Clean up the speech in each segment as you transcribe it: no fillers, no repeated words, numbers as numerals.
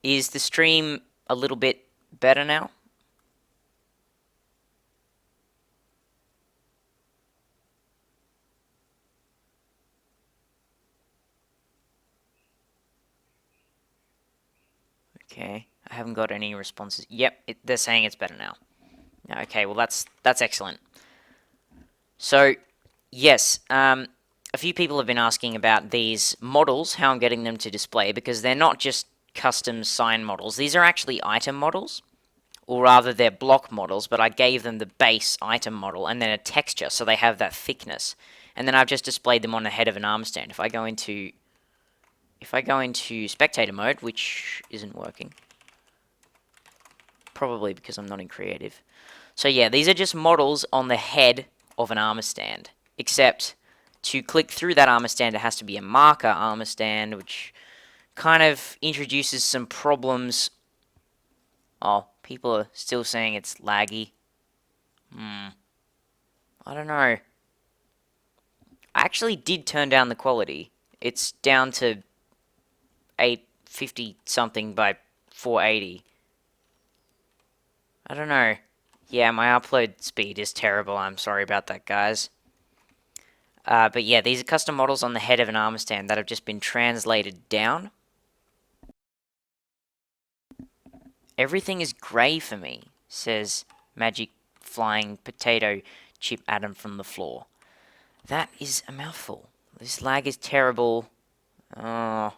Is the stream a little bit better now? Okay, I haven't got any responses. Yep, they're saying it's better now. Okay, well that's excellent. So, yes, a few people have been asking about these models, how I'm getting them to display, because they're not just custom sign models. These are actually item models, or rather they're block models, but I gave them the base item model and then a texture, so they have that thickness. And then I've just displayed them on the head of an arm stand. If I go into spectator mode, which isn't working, probably because I'm not in creative. So yeah, these are just models on the head of an armor stand, except to click through that armor stand, it has to be a marker armor stand, which kind of introduces some problems. Oh, people are still saying it's laggy. I don't know. I actually did turn down the quality. It's down to 850 something by 480. I don't know. Yeah, my upload speed is terrible. I'm sorry about that, guys. But yeah, these are custom models on the head of an armor stand that have just been translated down. Everything is grey for me, says Magic Flying Potato Chip Adam from the floor. That is a mouthful. This lag is terrible. Oh,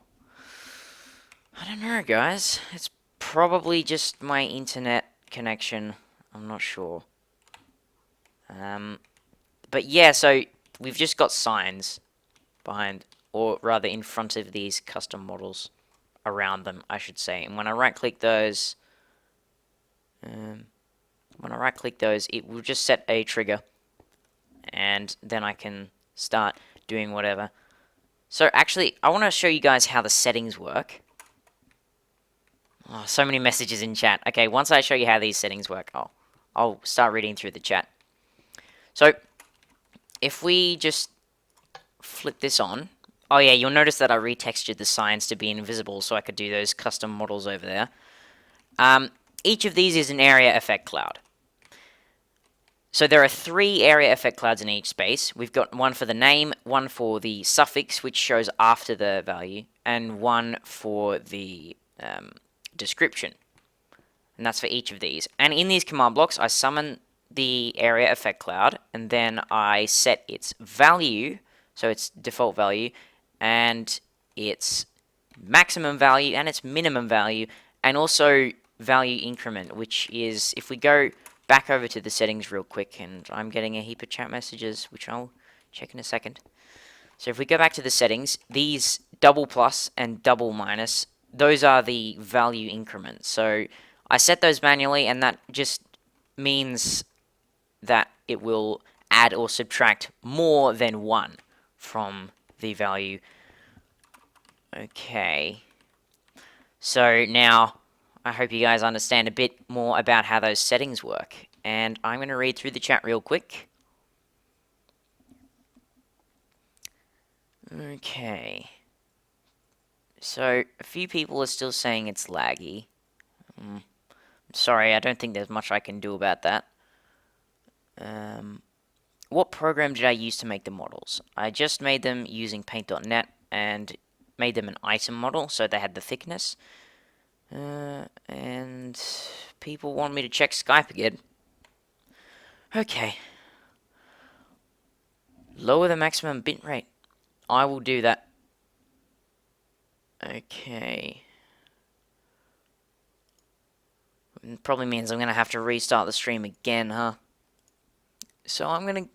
I don't know, guys. It's probably just my internet connection. I'm not sure. But yeah, so we've just got signs behind, or rather in front of these custom models, around them, I should say. And when I right-click those, um, it will just set a trigger, and then I can start doing whatever. So actually, I want to show you guys how the settings work. Oh, so many messages in chat. Okay, once I show you how these settings work, I'll start reading through the chat. So, if we just flip this on, oh yeah, you'll notice that I retextured the signs to be invisible so I could do those custom models over there. Each of these is an area effect cloud. So there are 3 area effect clouds in each space. We've got one for the name, one for the suffix, which shows after the value, and one for the description. And that's for each of these. And in these command blocks, I summon the area effect cloud, and then I set its value, so its default value, and its maximum value, and its minimum value, and also value increment, which is, if we go back over to the settings real quick, and I'm getting a heap of chat messages, which I'll check in a second. So if we go back to the settings, these double plus and double minus, those are the value increments. So I set those manually, and that just means that it will add or subtract more than 1 from the value. Okay. So now, I hope you guys understand a bit more about how those settings work. And I'm going to read through the chat real quick. Okay. So, a few people are still saying it's laggy. Sorry, I don't think there's much I can do about that. What program did I use to make the models? I just made them using paint.net and made them an item model, so they had the thickness. And people want me to check Skype again. Okay. Lower the maximum bitrate. I will do that. Okay. Probably means I'm going to have to restart the stream again, huh? So I'm going to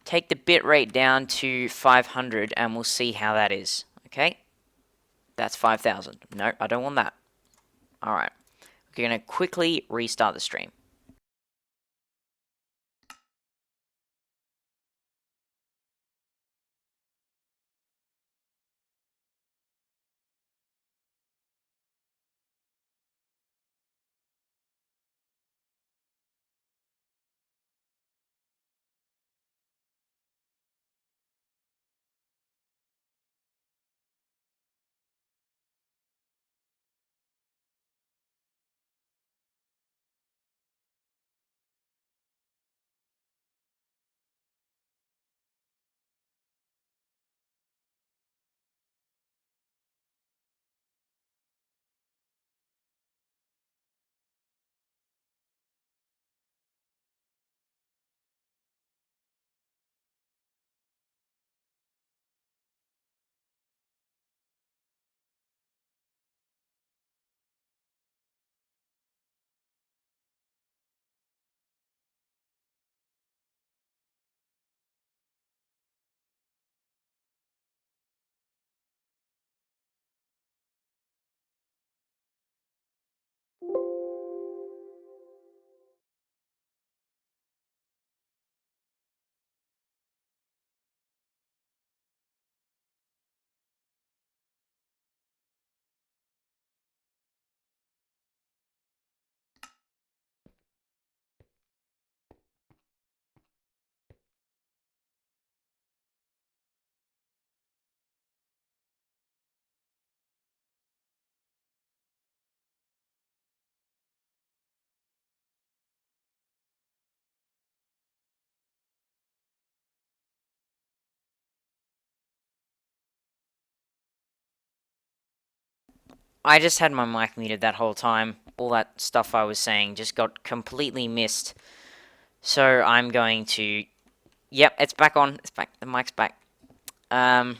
take the bitrate down to 500 and we'll see how that is. Okay? That's 5,000. No, I don't want that. Alright. We're going to quickly restart the stream. I just had my mic muted that whole time. All that stuff I was saying just got completely missed. So I'm going to... Yep, it's back on. It's back. The mic's back. And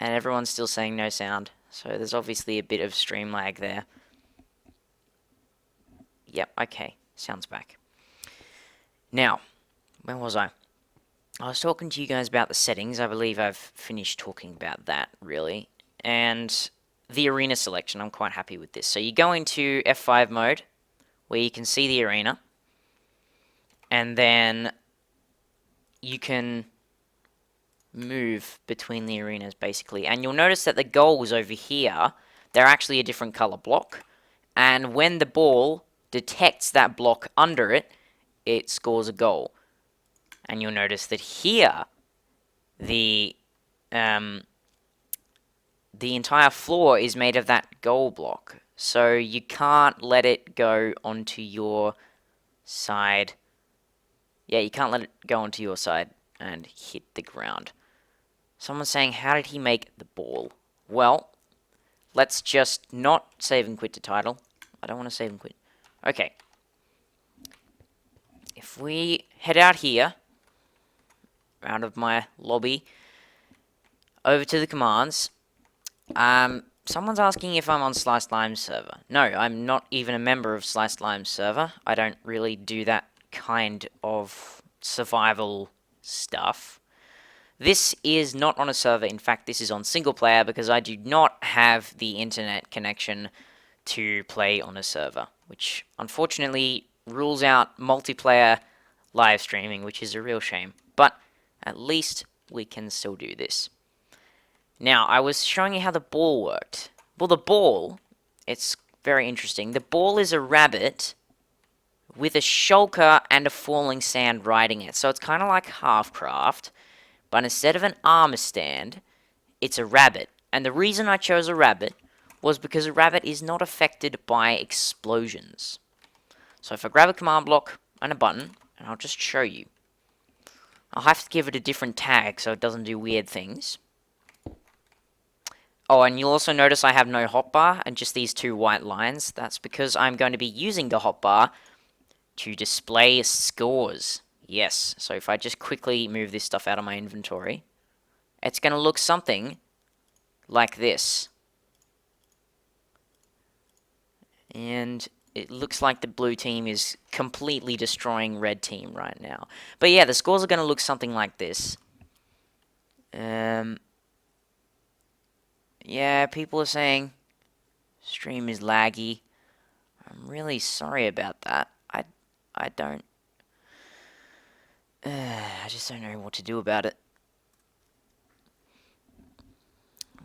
everyone's still saying no sound. So there's obviously a bit of stream lag there. Yep, okay. Sound's back. Now, where was I? I was talking to you guys about the settings. I believe I've finished talking about that, really. And the arena selection, I'm quite happy with this. So you go into F5 mode, where you can see the arena. And then you can move between the arenas, basically. And you'll notice that the goals over here, they're actually a different color block. And when the ball detects that block under it, it scores a goal. And you'll notice that here, the entire floor is made of that goal block. So you can't let it go onto your side. Yeah, you can't let it go onto your side and hit the ground. Someone's saying, how did he make the ball? Well, let's just not save and quit to title. I don't want to save and quit. Okay. If we head out here, out of my lobby, over to the commands, someone's asking if I'm on Sliced Lime's server. No, I'm not even a member of Sliced Lime's server. I don't really do that kind of survival stuff. This is not on a server. In fact, this is on single player because I do not have the internet connection to play on a server, which unfortunately rules out multiplayer live streaming, which is a real shame. But at least we can still do this. Now, I was showing you how the ball worked. Well, the ball, it's very interesting. The ball is a rabbit with a shulker and a falling sand riding it. So it's kind of like Halfcraft, but instead of an armor stand, it's a rabbit. And the reason I chose a rabbit was because a rabbit is not affected by explosions. So if I grab a command block and a button, and I'll just show you. I'll have to give it a different tag so it doesn't do weird things. Oh, and you'll also notice I have no hotbar and just these two white lines. That's because I'm going to be using the hotbar to display scores. Yes, so if I just quickly move this stuff out of my inventory, it's going to look something like this. And it looks like the blue team is completely destroying red team right now. But yeah, the scores are going to look something like this. Yeah, people are saying stream is laggy. I'm really sorry about that. I don't... I just don't know what to do about it.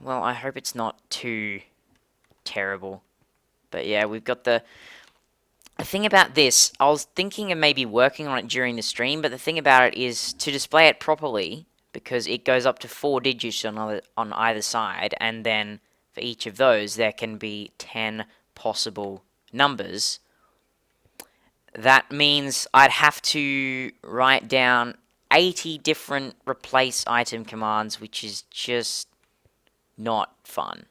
Well, I hope it's not too terrible. But yeah, we've got the thing about this, I was thinking of maybe working on it during the stream, but the thing about it is to display it properly, because it goes up to 4 digits on either side, and then for each of those there can be 10 possible numbers. That means I'd have to write down 80 different replace item commands, which is just not fun.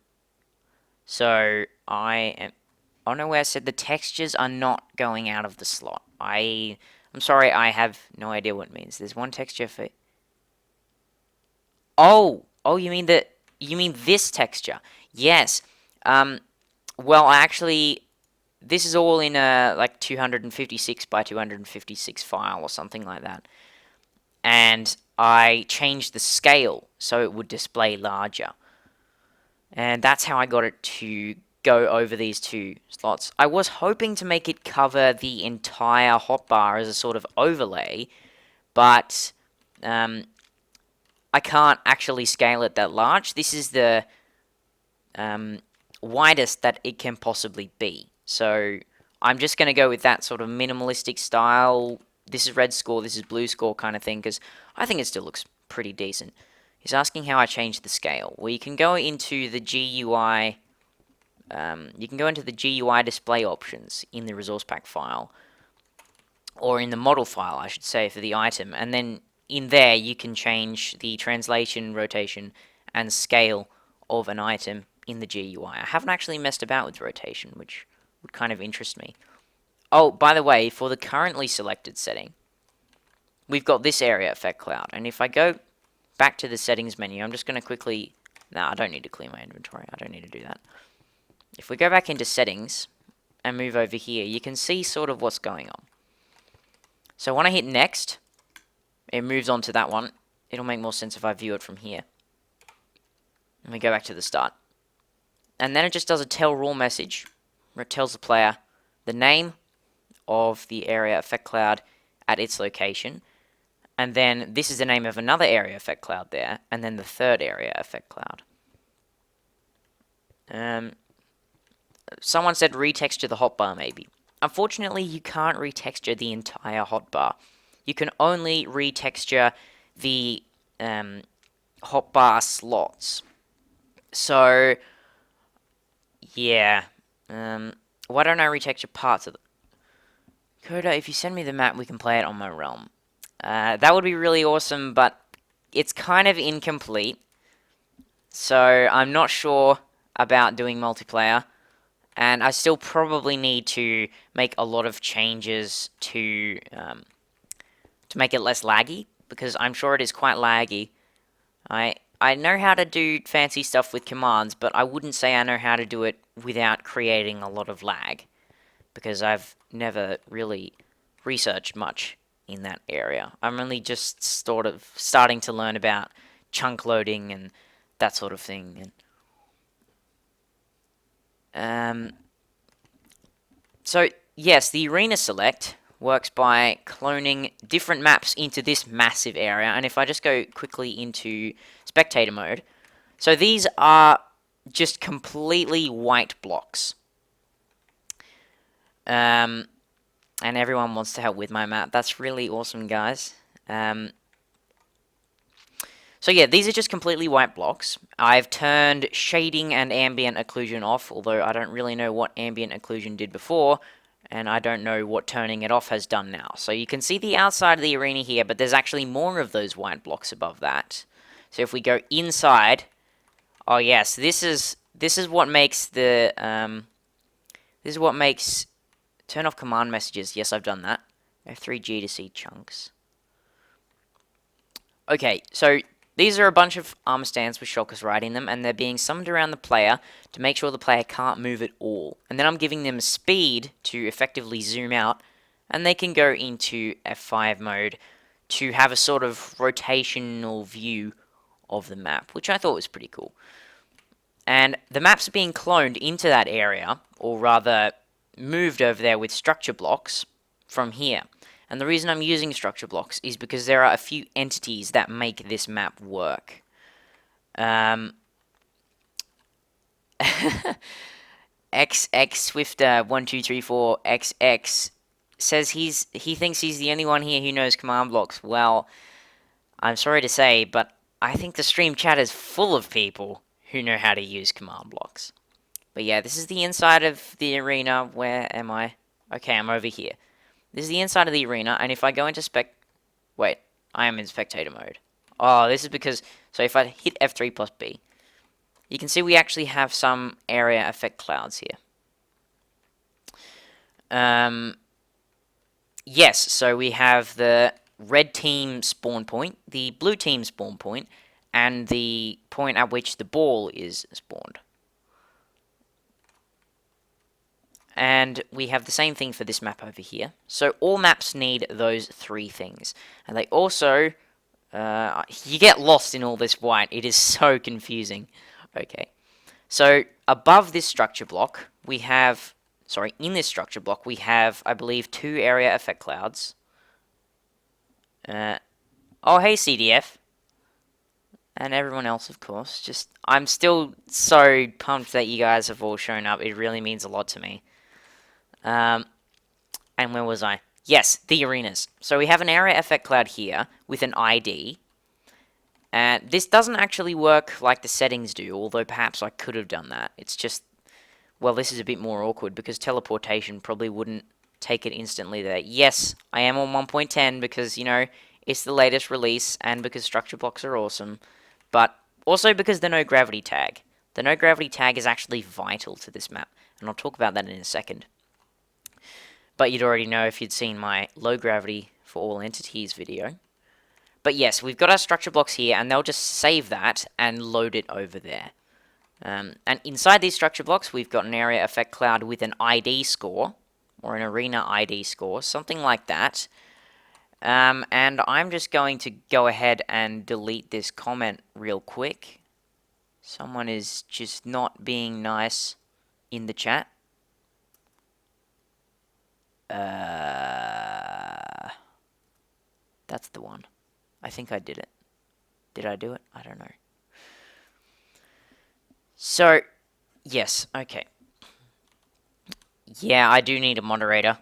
So I am... Oh no, where I said the textures are not going out of the slot. I'm sorry, I have no idea what it means. There's one texture for... Oh, you mean this texture? Yes. Well, actually, this is all in a like 256 by 256 file or something like that. And I changed the scale so it would display larger. And that's how I got it to go over these two slots. I was hoping to make it cover the entire hotbar as a sort of overlay, but I can't actually scale it that large. This is the widest that it can possibly be. So I'm just going to go with that sort of minimalistic style. This is red score, this is blue score kind of thing, because I think it still looks pretty decent. He's asking how I changed the scale. Well, you can go into the GUI. You can go into the GUI display options in the resource pack file, or in the model file, I should say, for the item, and then in there you can change the translation, rotation, and scale of an item in the GUI. I haven't actually messed about with rotation, which would kind of interest me. Oh, by the way, for the currently selected setting, we've got this area effect cloud. And if I go back to the settings menu, I'm just going to quickly... No, I don't need to clear my inventory. I don't need to do that. If we go back into settings and move over here, you can see sort of what's going on. So when I hit next, it moves on to that one. It'll make more sense if I view it from here. And we go back to the start. And then it just does a tell rule message, where it tells the player the name of the area effect cloud at its location. And then this is the name of another area effect cloud there, and then the third area effect cloud. Someone said retexture the hotbar maybe. Unfortunately, you can't retexture the entire hotbar. You can only retexture the hotbar slots. So, yeah. Why don't I retexture parts of it? Coda, if you send me the map, we can play it on my realm. That would be really awesome, but it's kind of incomplete. So, I'm not sure about doing multiplayer. And I still probably need to make a lot of changes to make it less laggy, because I'm sure it is quite laggy. I know how to do fancy stuff with commands, but I wouldn't say I know how to do it without creating a lot of lag, because I've never really researched much in that area. I'm only just sort of starting to learn about chunk loading and that sort of thing. So, yes, the arena select works by cloning different maps into this massive area. And if I just go quickly into spectator mode, so these are just completely white blocks. And everyone wants to help with my map. That's really awesome, guys. So yeah, these are just completely white blocks. I've turned shading and ambient occlusion off, although I don't really know what ambient occlusion did before, and I don't know what turning it off has done now. So you can see the outside of the arena here, but there's actually more of those white blocks above that. So if we go inside, oh yes, this is what makes the turn off command messages. Yes, I've done that. F3G to see chunks. Okay, so these are a bunch of armor stands with shulkers riding them, and they're being summoned around the player to make sure the player can't move at all. And then I'm giving them speed to effectively zoom out, and they can go into F5 mode to have a sort of rotational view of the map, which I thought was pretty cool. And the maps are being cloned into that area, or rather moved over there with structure blocks from here. And the reason I'm using structure blocks is because there are a few entities that make this map work. XX Swifter1234XX says he thinks he's the only one here who knows command blocks. Well, I'm sorry to say, but I think the stream chat is full of people who know how to use command blocks. But yeah, this is the inside of the arena. Where am I? Okay, I'm over here. This is the inside of the arena, and if I go into wait, I am in spectator mode. Oh, this is because, so if I hit F3 plus B, you can see we actually have some area effect clouds here. Yes, so we have the red team spawn point, the blue team spawn point, and the point at which the ball is spawned. And we have the same thing for this map over here. So all maps need those three things. And they also, you get lost in all this white. It is so confusing. Okay. So above this structure block, we have, in this structure block, we have, I believe, 2 area effect clouds. Oh, hey, CDF. And everyone else, of course. I'm still so pumped that you guys have all shown up. It really means a lot to me. And where was I? Yes, the arenas. So we have an area effect cloud here with an ID. And this doesn't actually work like the settings do, although perhaps I could have done that. It's just, well, this is a bit more awkward because teleportation probably wouldn't take it instantly there. Yes, I am on 1.10 because, you know, it's the latest release and because structure blocks are awesome. But also because the no gravity tag. The no gravity tag is actually vital to this map, and I'll talk about that in a second. But you'd already know if you'd seen my low gravity for all entities video. But yes, we've got our structure blocks here, and they'll just save that and load it over there. And inside these structure blocks, we've got an area effect cloud with an ID score, or an arena ID score, something like that. And I'm just going to go ahead and delete this comment real quick. Someone is just not being nice in the chat. That's the one. I think I did it. Did I do it? I don't know. So, yes, okay. Yeah, I do need a moderator.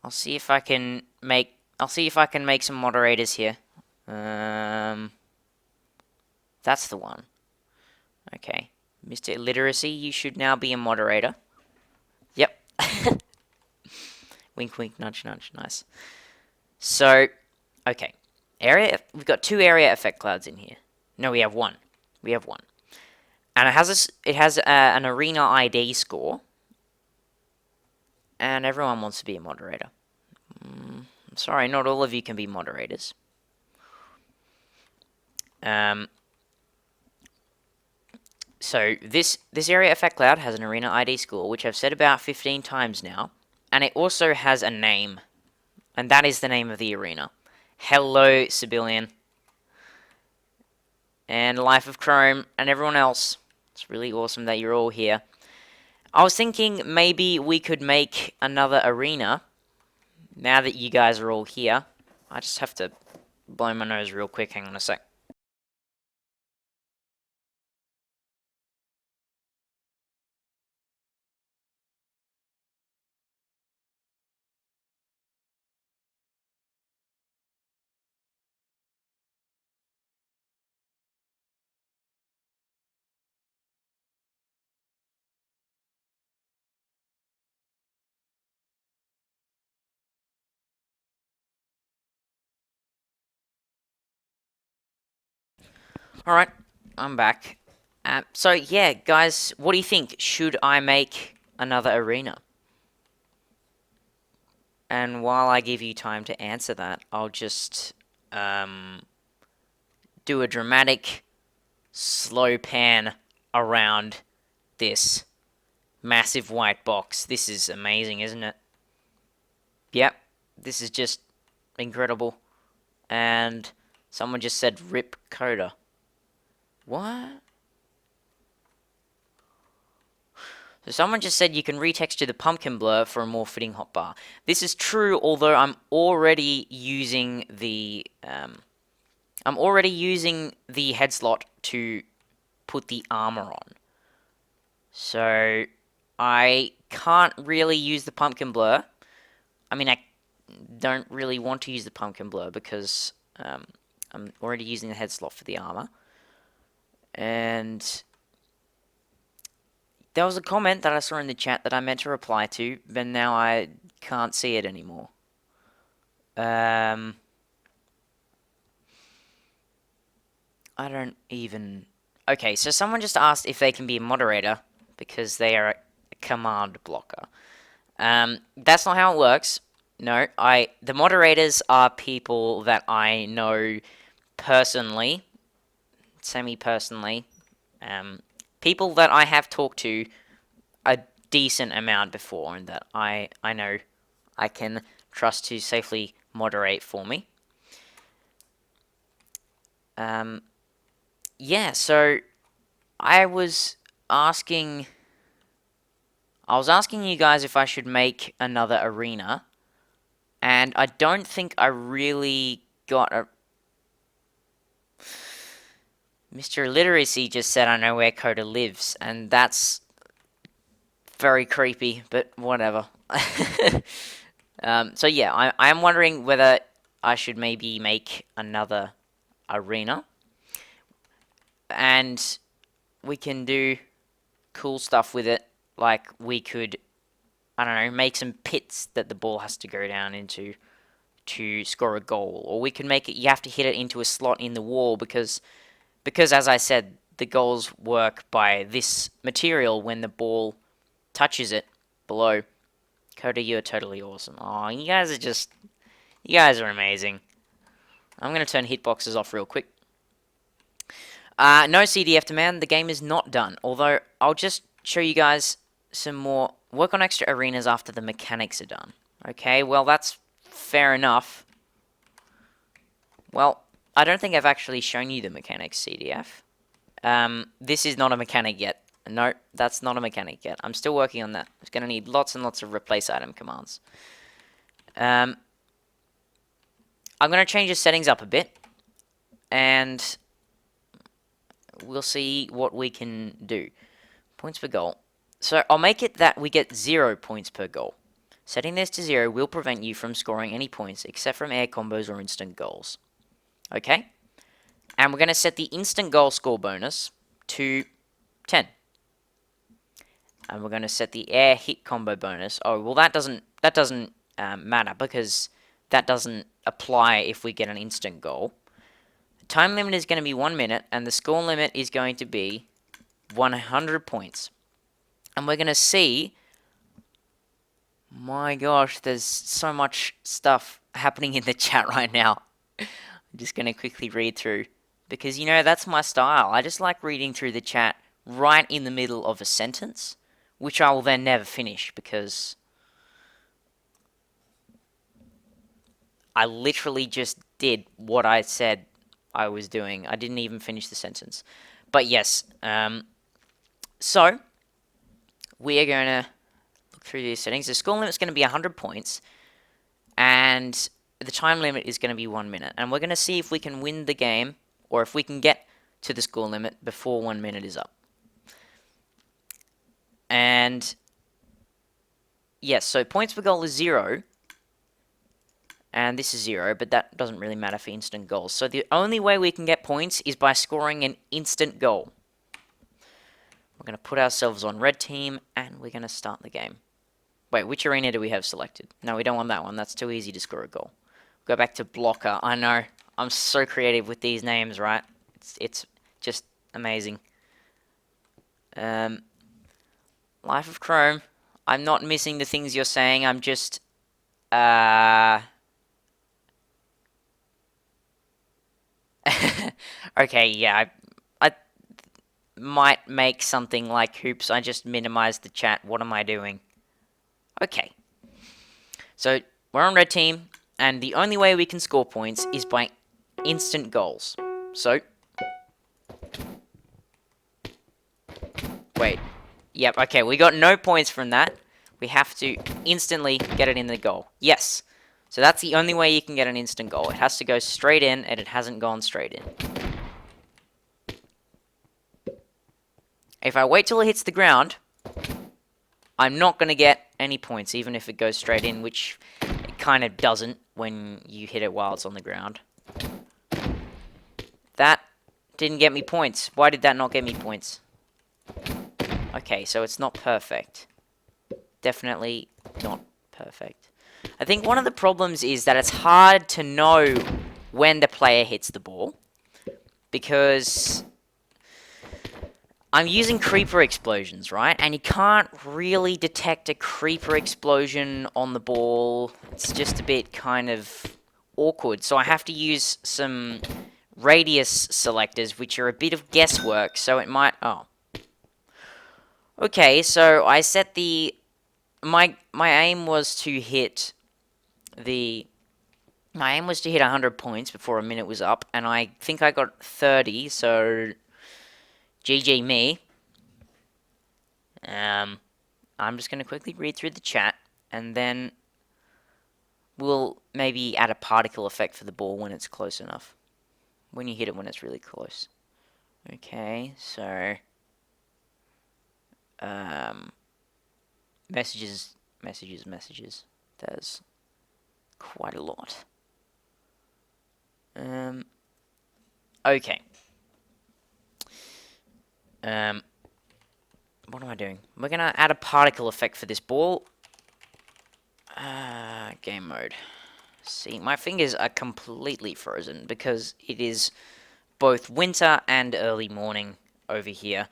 I'll see if I can make some moderators here. That's the one. Okay. Mr. Illiteracy, you should now be a moderator. Yep. Wink, wink, nudge, nudge. Nice. So, okay. We've got 2 area effect clouds in here. No, we have one. We have one. And it has an arena ID score. And everyone wants to be a moderator. I'm sorry, not all of you can be moderators. So this area effect cloud has an arena ID score, which I've said about 15 times now. And it also has a name. And that is the name of the arena. Hello, Civilian. And Life of Chrome and everyone else. It's really awesome that you're all here. I was thinking maybe we could make another arena now that you guys are all here. I just have to blow my nose real quick. Hang on a sec. Alright, I'm back. So yeah, guys, what do you think? Should I make another arena? And while I give you time to answer that, I'll just do a dramatic slow pan around this massive white box. This is amazing, isn't it? Yep, this is just incredible. And someone just said rip coda. What? So someone just said you can retexture the pumpkin blur for a more fitting hotbar. This is true, although I'm already using the head slot to put the armor on. So I can't really use the pumpkin blur. I mean, I don't really want to use the pumpkin blur because I'm already using the head slot for the armor. And there was a comment that I saw in the chat that I meant to reply to, but now I can't see it anymore. I don't even... Okay, so someone just asked if they can be a moderator because they are a command blocker. That's not how it works. No, the moderators are people that I know personally, semi-personally, people that I have talked to a decent amount before and that I know I can trust to safely moderate for me. Yeah, so I was asking you guys if I should make another arena, and I don't think I really got a... Mr. Illiteracy just said I know where Coda lives, and that's very creepy, but whatever. So yeah, I'm wondering whether I should maybe make another arena, and we can do cool stuff with it, like we could, I don't know, make some pits that the ball has to go down into to score a goal, or we could make it, you have to hit it into a slot in the wall, because as I said, the goals work by this material when the ball touches it below. Coda, you're totally awesome. Oh, you guys are amazing. I'm going to turn hitboxes off real quick. No CDF demand, the game is not done. Although, I'll just show you guys some more work on extra arenas after the mechanics are done. Okay, well, that's fair enough. Well, I don't think I've actually shown you the mechanics, CDF. This is not a mechanic yet. No, that's not a mechanic yet. I'm still working on that. It's going to need lots and lots of replace item commands. I'm going to change the settings up a bit. And we'll see what we can do. Points per goal. So I'll make it that we get 0 points per goal. Setting this to 0 will prevent you from scoring any points except from air combos or instant goals. Okay? And we're going to set the instant goal score bonus to 10. And we're going to set the air hit combo bonus. Oh, well, that doesn't matter because that doesn't apply if we get an instant goal. The time limit is going to be 1 minute, and the score limit is going to be 100 points. And we're going to see... My gosh, there's so much stuff happening in the chat right now. I'm just going to quickly read through. Because, you know, that's my style. I just like reading through the chat right in the middle of a sentence, which I will then never finish because I literally just did what I said I was doing. I didn't even finish the sentence. But yes, so we are going to look through these settings. The score limit is going to be 100 points, and the time limit is going to be 1 minute. And we're going to see if we can win the game, or if we can get to the score limit before 1 minute is up. And yes, so points per goal is 0. And this is 0, but that doesn't really matter for instant goals. So the only way we can get points is by scoring an instant goal. We're going to put ourselves on red team, and we're going to start the game. Wait, which arena do we have selected? No, we don't want that one. That's too easy to score a goal. Go back to blocker. I know. I'm so creative with these names, right? It's just amazing. Life of Chrome. I'm not missing the things you're saying. I'm just... Okay, yeah, I might make something like hoops. I just minimized the chat. What am I doing? Okay. So, we're on red team, and the only way we can score points is by instant goals. So... Wait. Yep, okay, we got no points from that. We have to instantly get it in the goal. Yes. So that's the only way you can get an instant goal. It has to go straight in, and it hasn't gone straight in. If I wait till it hits the ground, I'm not going to get any points, even if it goes straight in, which it kind of doesn't when you hit it while it's on the ground. That didn't get me points. Why did that not get me points? Okay, so it's not perfect. Definitely not perfect. I think one of the problems is that it's hard to know when the player hits the ball, because I'm using creeper explosions, right? And you can't really detect a creeper explosion on the ball. It's just a bit kind of awkward. So I have to use some radius selectors, which are a bit of guesswork, so it might... Oh. Okay, so I set the... My aim was to hit the... My aim was to hit 100 points before a minute was up, and I think I got 30, so... GG me. I'm just going to quickly read through the chat, and then we'll maybe add a particle effect for the ball when it's close enough. When you hit it when it's really close. Okay, so... Messages. There's quite a lot. Okay. What am I doing? We're gonna add a particle effect for this ball. Game mode. See, my fingers are completely frozen because it is both winter and early morning over here.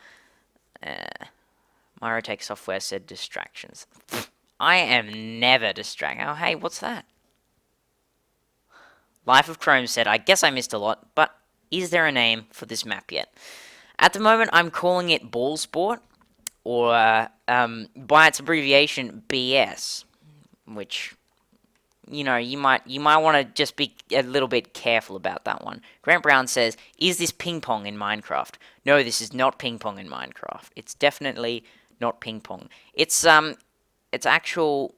Myrotech Software said distractions. I am never distracted. Oh, hey, what's that? Life of Chrome said, I guess I missed a lot, but is there a name for this map yet? At the moment, I'm calling it Ball Sport, or by its abbreviation, BS, which, you know, you might want to just be a little bit careful about that one. Grant Brown says, is this ping pong in Minecraft? No, this is not ping pong in Minecraft. It's definitely not ping pong. It's actual.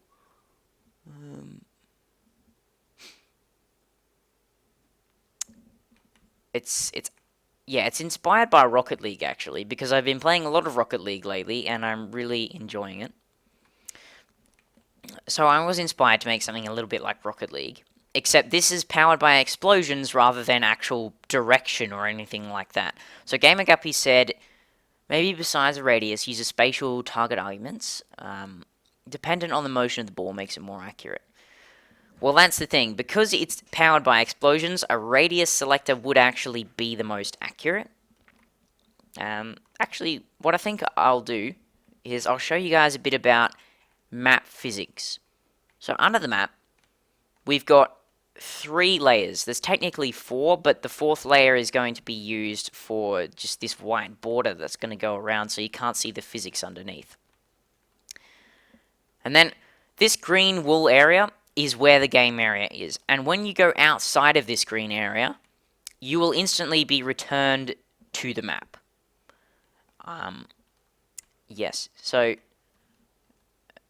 It's inspired by Rocket League, actually, because I've been playing a lot of Rocket League lately, and I'm really enjoying it. So I was inspired to make something a little bit like Rocket League, except this is powered by explosions rather than actual direction or anything like that. So GamerGuppy said, maybe besides a radius, use a spatial target arguments. Dependent on the motion of the ball makes it more accurate. Well, that's the thing. Because it's powered by explosions, a radius selector would actually be the most accurate. Actually, what I think I'll do is I'll show you guys a bit about map physics. So under the map, we've got 3 layers. There's technically 4, but the 4th layer is going to be used for just this white border that's going to go around so you can't see the physics underneath. And then this green wool area is where the game area is. And when you go outside of this green area, you will instantly be returned to the map. Yes, so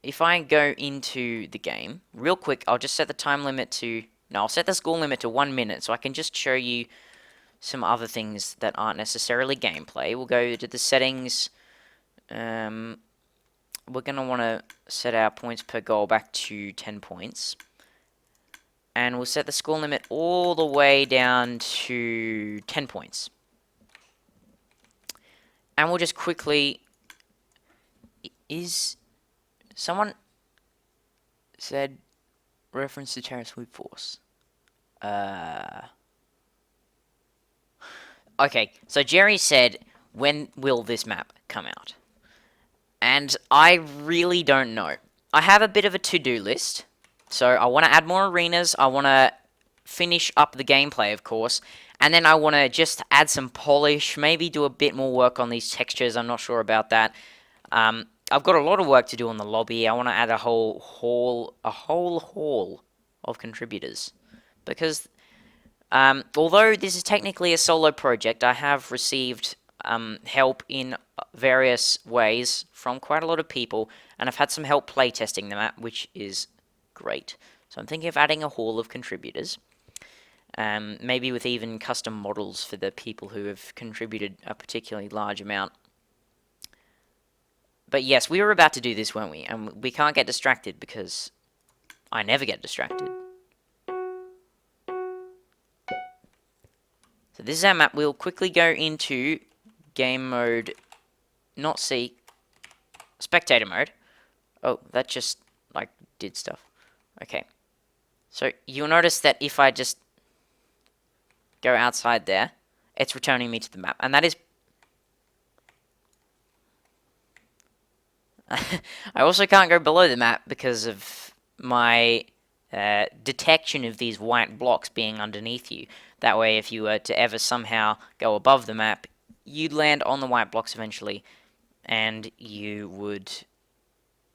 if I go into the game, real quick, I'll just set the time limit to... No, I'll set the score limit to 1 minute, so I can just show you some other things that aren't necessarily gameplay. We'll go to the settings. We're going to want to set our points per goal back to 10 points. And we'll set the score limit all the way down to 10 points. And we'll just quickly... Is... Someone said reference to Terra Sweep Force. Okay, so Jerry said, when will this map come out? And I really don't know. I have a bit of a to-do list. So I want to add more arenas. I want to finish up the gameplay, of course. And then I want to just add some polish. Maybe do a bit more work on these textures. I'm not sure about that. I've got a lot of work to do on the lobby. I want to add a whole hall of contributors. Because although this is technically a solo project, I have received help in various ways from quite a lot of people, and I've had some help playtesting the map, which is great. So I'm thinking of adding a hall of contributors, maybe with even custom models for the people who have contributed a particularly large amount. But yes, we were about to do this, weren't we? And we can't get distracted because I never get distracted. So this is our map. We'll quickly go into game mode, not C, spectator mode. Oh, that just, like, did stuff. Okay. So you'll notice that if I just go outside there, it's returning me to the map. And that is... I also can't go below the map because of my detection of these white blocks being underneath you. That way, if you were to ever somehow go above the map, you'd land on the white blocks eventually, and you would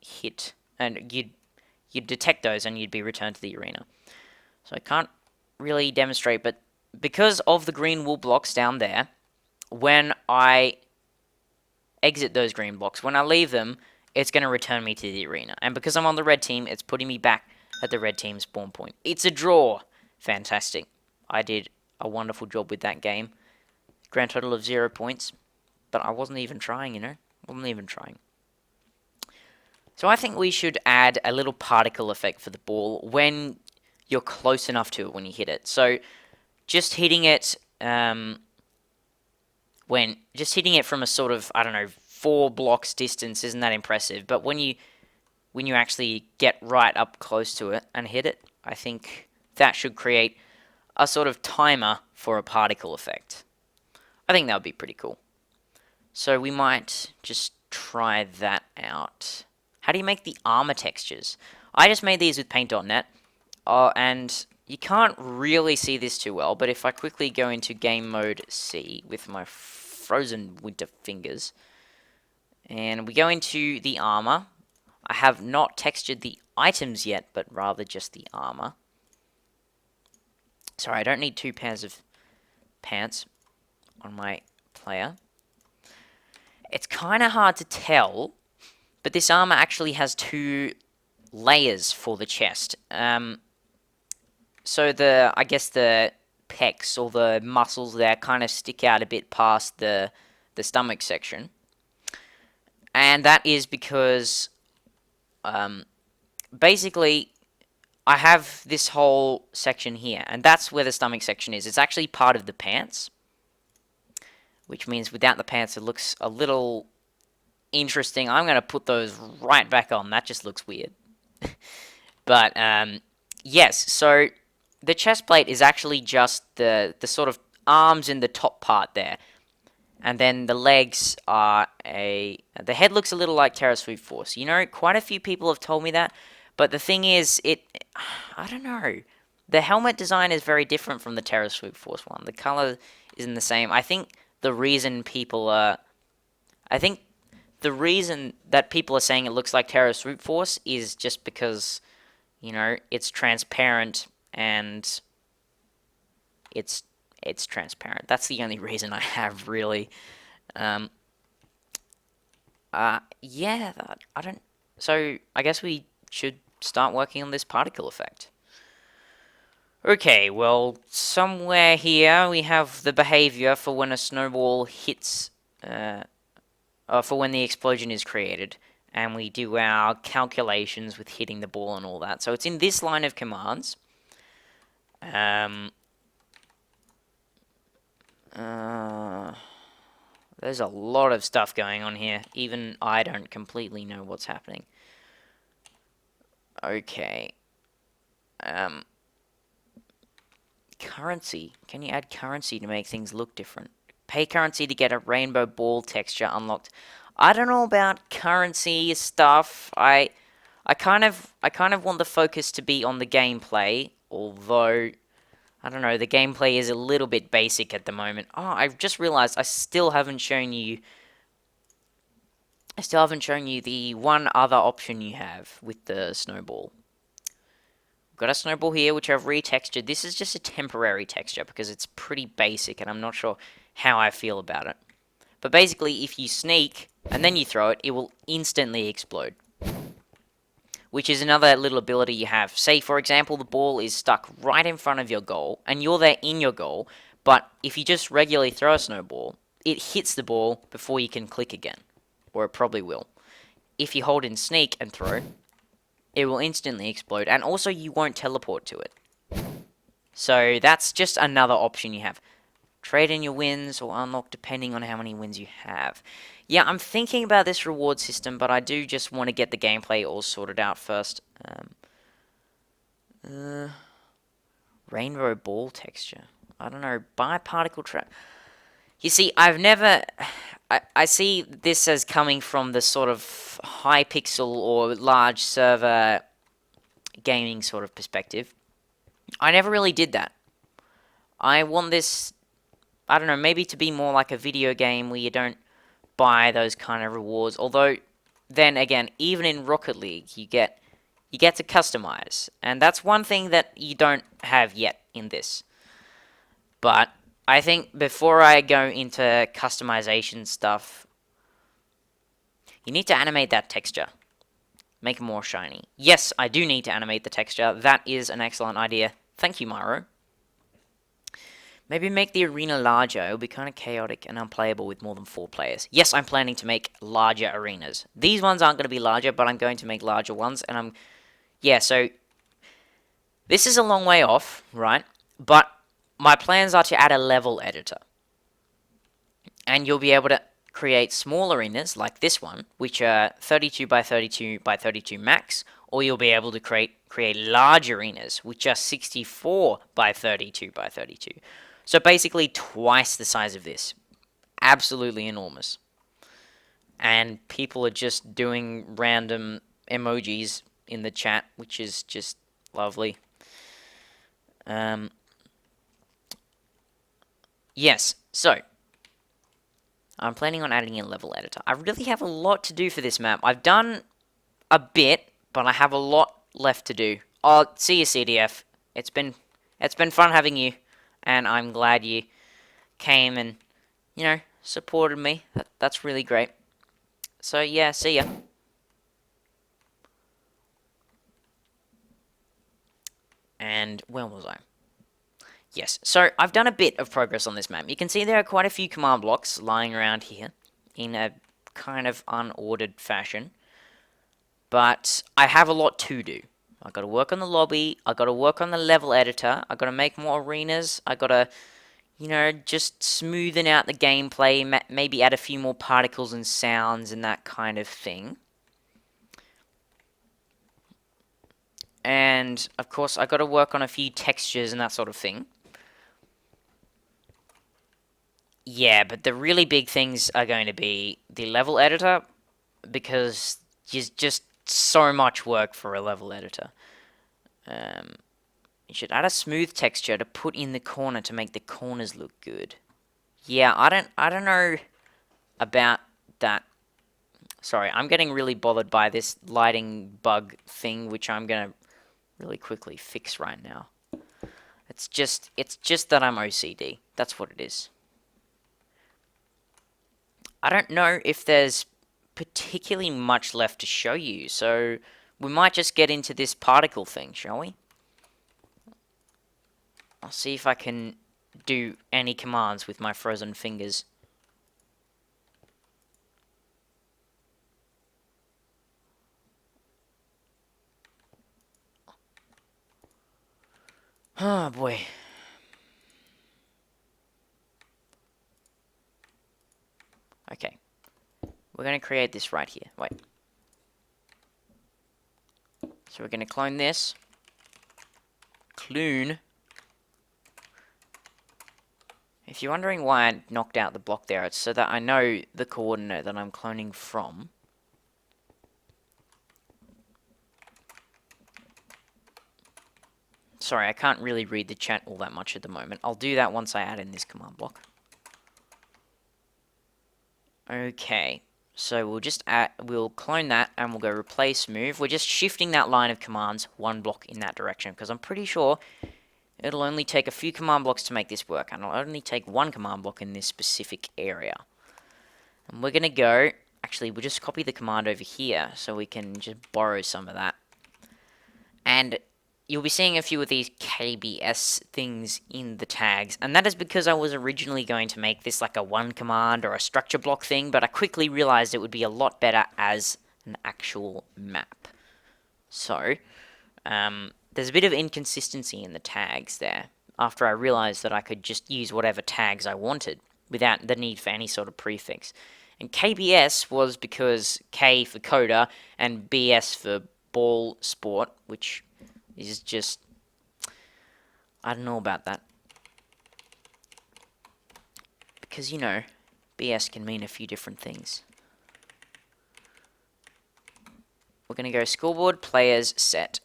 hit, and you'd detect those, and you'd be returned to the arena. So I can't really demonstrate, but because of the green wool blocks down there, when I exit those green blocks, when I leave them, it's going to return me to the arena. And because I'm on the red team, it's putting me back at the red team spawn point. It's a draw. Fantastic. I did a wonderful job with that game. Grand total of 0 points. But I wasn't even trying, you know. Wasn't even trying. So I think we should add a little particle effect for the ball when you're close enough to it when you hit it. So just hitting it from a sort of, I don't know, 4 blocks distance isn't that impressive, but when you actually get right up close to it and hit it, I think that should create a sort of timer for a particle effect. I think that would be pretty cool. So we might just try that out. How do you make the armor textures? I just made these with paint.net. And you can't really see this too well, but if I quickly go into game mode C with my frozen winter fingers, and we go into the armor, I have not textured the items yet, but rather just the armor. Sorry, I don't need 2 pairs of pants on my player. It's kind of hard to tell, but this armor actually has 2 layers for the chest. So I guess the pecs or the muscles there kind of stick out a bit past the stomach section. And that is because, basically, I have this whole section here, and that's where the stomach section is. It's actually part of the pants, which means without the pants it looks a little interesting. I'm going to put those right back on. That just looks weird. But, yes, so the chest plate is actually just the sort of arms in the top part there. And then the legs are the head looks a little like Terra Sweep Force. You know, quite a few people have told me that. But the thing is, I don't know. The helmet design is very different from the Terra Sweep Force one. The color isn't the same. I think the reason that people are saying it looks like Terra Sweep Force is just because, you know, it's transparent and it's transparent. That's the only reason I have, really. Yeah, I don't... So, I guess we should start working on this particle effect. Okay, well, somewhere here we have the behavior for when a snowball hits... for when the explosion is created. And we do our calculations with hitting the ball and all that. So it's in this line of commands. There's a lot of stuff going on here. Even I don't completely know what's happening. Okay. Currency. Can you add currency to make things look different? Pay currency to get a rainbow ball texture unlocked. I don't know about currency stuff. I kind of want the focus to be on the gameplay, although I don't know, the gameplay is a little bit basic at the moment. Oh, I've just realized I still haven't shown you the one other option you have with the snowball. We've got a snowball here, which I've retextured. This is just a temporary texture because it's pretty basic and I'm not sure how I feel about it. But basically, if you sneak and then you throw it, it will instantly explode. Which is another little ability you have. Say, for example, the ball is stuck right in front of your goal, and you're there in your goal, but if you just regularly throw a snowball, it hits the ball before you can click again. Or it probably will. If you hold in sneak and throw, it will instantly explode, and also you won't teleport to it. So that's just another option you have. Trade in your wins or unlock depending on how many wins you have. Yeah, I'm thinking about this reward system, but I do just want to get the gameplay all sorted out first. Rainbow ball texture. I don't know. Buy particle trap. You see, I've never... I see this as coming from the sort of high pixel or large server gaming sort of perspective. I never really did that. I want this... I don't know, maybe to be more like a video game where you don't buy those kind of rewards. Although, then again, even in Rocket League, you get to customize, and that's one thing that you don't have yet in this. But I think before I go into customization stuff, you need to animate that texture, make it more shiny. Yes, I do need to animate the texture. That is an excellent idea. Thank you, Myro. Maybe make the arena larger. It'll be kind of chaotic and unplayable with more than 4 players. Yes, I'm planning to make larger arenas. These ones aren't going to be larger, but I'm going to make larger ones. And yeah, so this is a long way off, right? But my plans are to add a level editor. And you'll be able to create small arenas like this one, which are 32 by 32 by 32 max. Or you'll be able to create large arenas, which are 64 by 32 by 32. So basically twice the size of this. Absolutely enormous. and people are just doing random emojis in the chat, which is just lovely. Yes, so I'm planning on adding a level editor. I really have a lot to do for this map. I've done a bit, but I have a lot left to do. Oh, see you, CDF. It's been fun having you, and I'm glad you came and, you know, supported me. That's really great. So yeah, see ya. And where was I? Yes, so I've done a bit of progress on this map. You can see there are quite a few command blocks lying around here in a kind of unordered fashion. But I have a lot to do. I gotta work on the lobby, I gotta work on the level editor, I gotta make more arenas, I gotta, you know, just smoothen out the gameplay, maybe add a few more particles and sounds and that kind of thing. And, of course, I gotta work on a few textures and that sort of thing. Yeah, but the really big things are going to be the level editor, because there's just so much work for a level editor. You should add a smooth texture to put in the corner to make the corners look good. Yeah, I don't know about that. Sorry, I'm getting really bothered by this lighting bug thing, which I'm gonna really quickly fix right now. It's just that I'm OCD. That's what it is. I don't know if there's particularly much left to show you, so we might just get into this particle thing, shall we? I'll see if I can do any commands with my frozen fingers. Oh boy. Okay. We're going to create this right here. Wait. So we're going to clone this. Clone. If you're wondering why I knocked out the block there, it's so that I know the coordinate that I'm cloning from. Sorry, I can't really read the chat all that much at the moment. I'll do that once I add in this command block. Okay, so we'll clone that and we'll go replace move. We're just shifting that line of commands one block in that direction, because I'm pretty sure it'll only take a few command blocks to make this work, and it'll only take one command block in this specific area. And we're going to go, actually, we'll just copy the command over here so we can just borrow some of that. And you'll be seeing a few of these KBS things in the tags, and that is because I was originally going to make this like a one command or a structure block thing, but I quickly realized it would be a lot better as an actual map. So, there's a bit of inconsistency in the tags there, after I realized that I could just use whatever tags I wanted without the need for any sort of prefix. And KBS was because K for coda and BS for ball sport, which is just, I don't know about that. Because, you know, BS can mean a few different things. We're going to go scoreboard players set.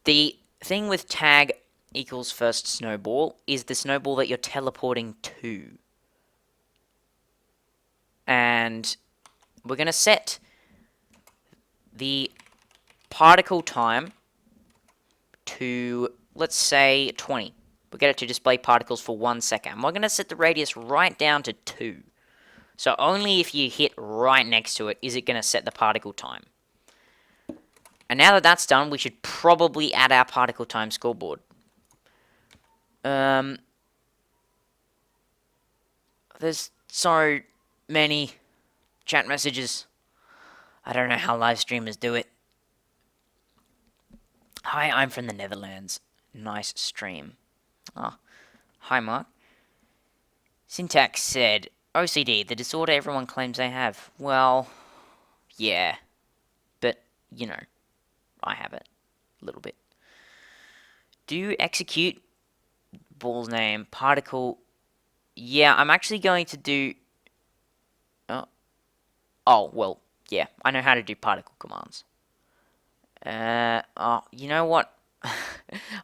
The thing with tag equals first snowball is the snowball that you're teleporting to. And we're going to set the particle time to, let's say, 20. We'll get it to display particles for 1 second. We're going to set the radius right down to 2. So only if you hit right next to it is it going to set the particle time. And now that that's done, we should probably add our particle time scoreboard. There's so many chat messages. I don't know how live streamers do it. Hi, I'm from the Netherlands. Nice stream. Oh, hi, Mark. Syntax said, OCD, the disorder everyone claims they have. Well, yeah. But, you know, I have it. A little bit. Do execute ball's name, particle. Yeah, I'm actually going to do... Oh. Oh, well, yeah, I know how to do particle commands. Oh, you know what?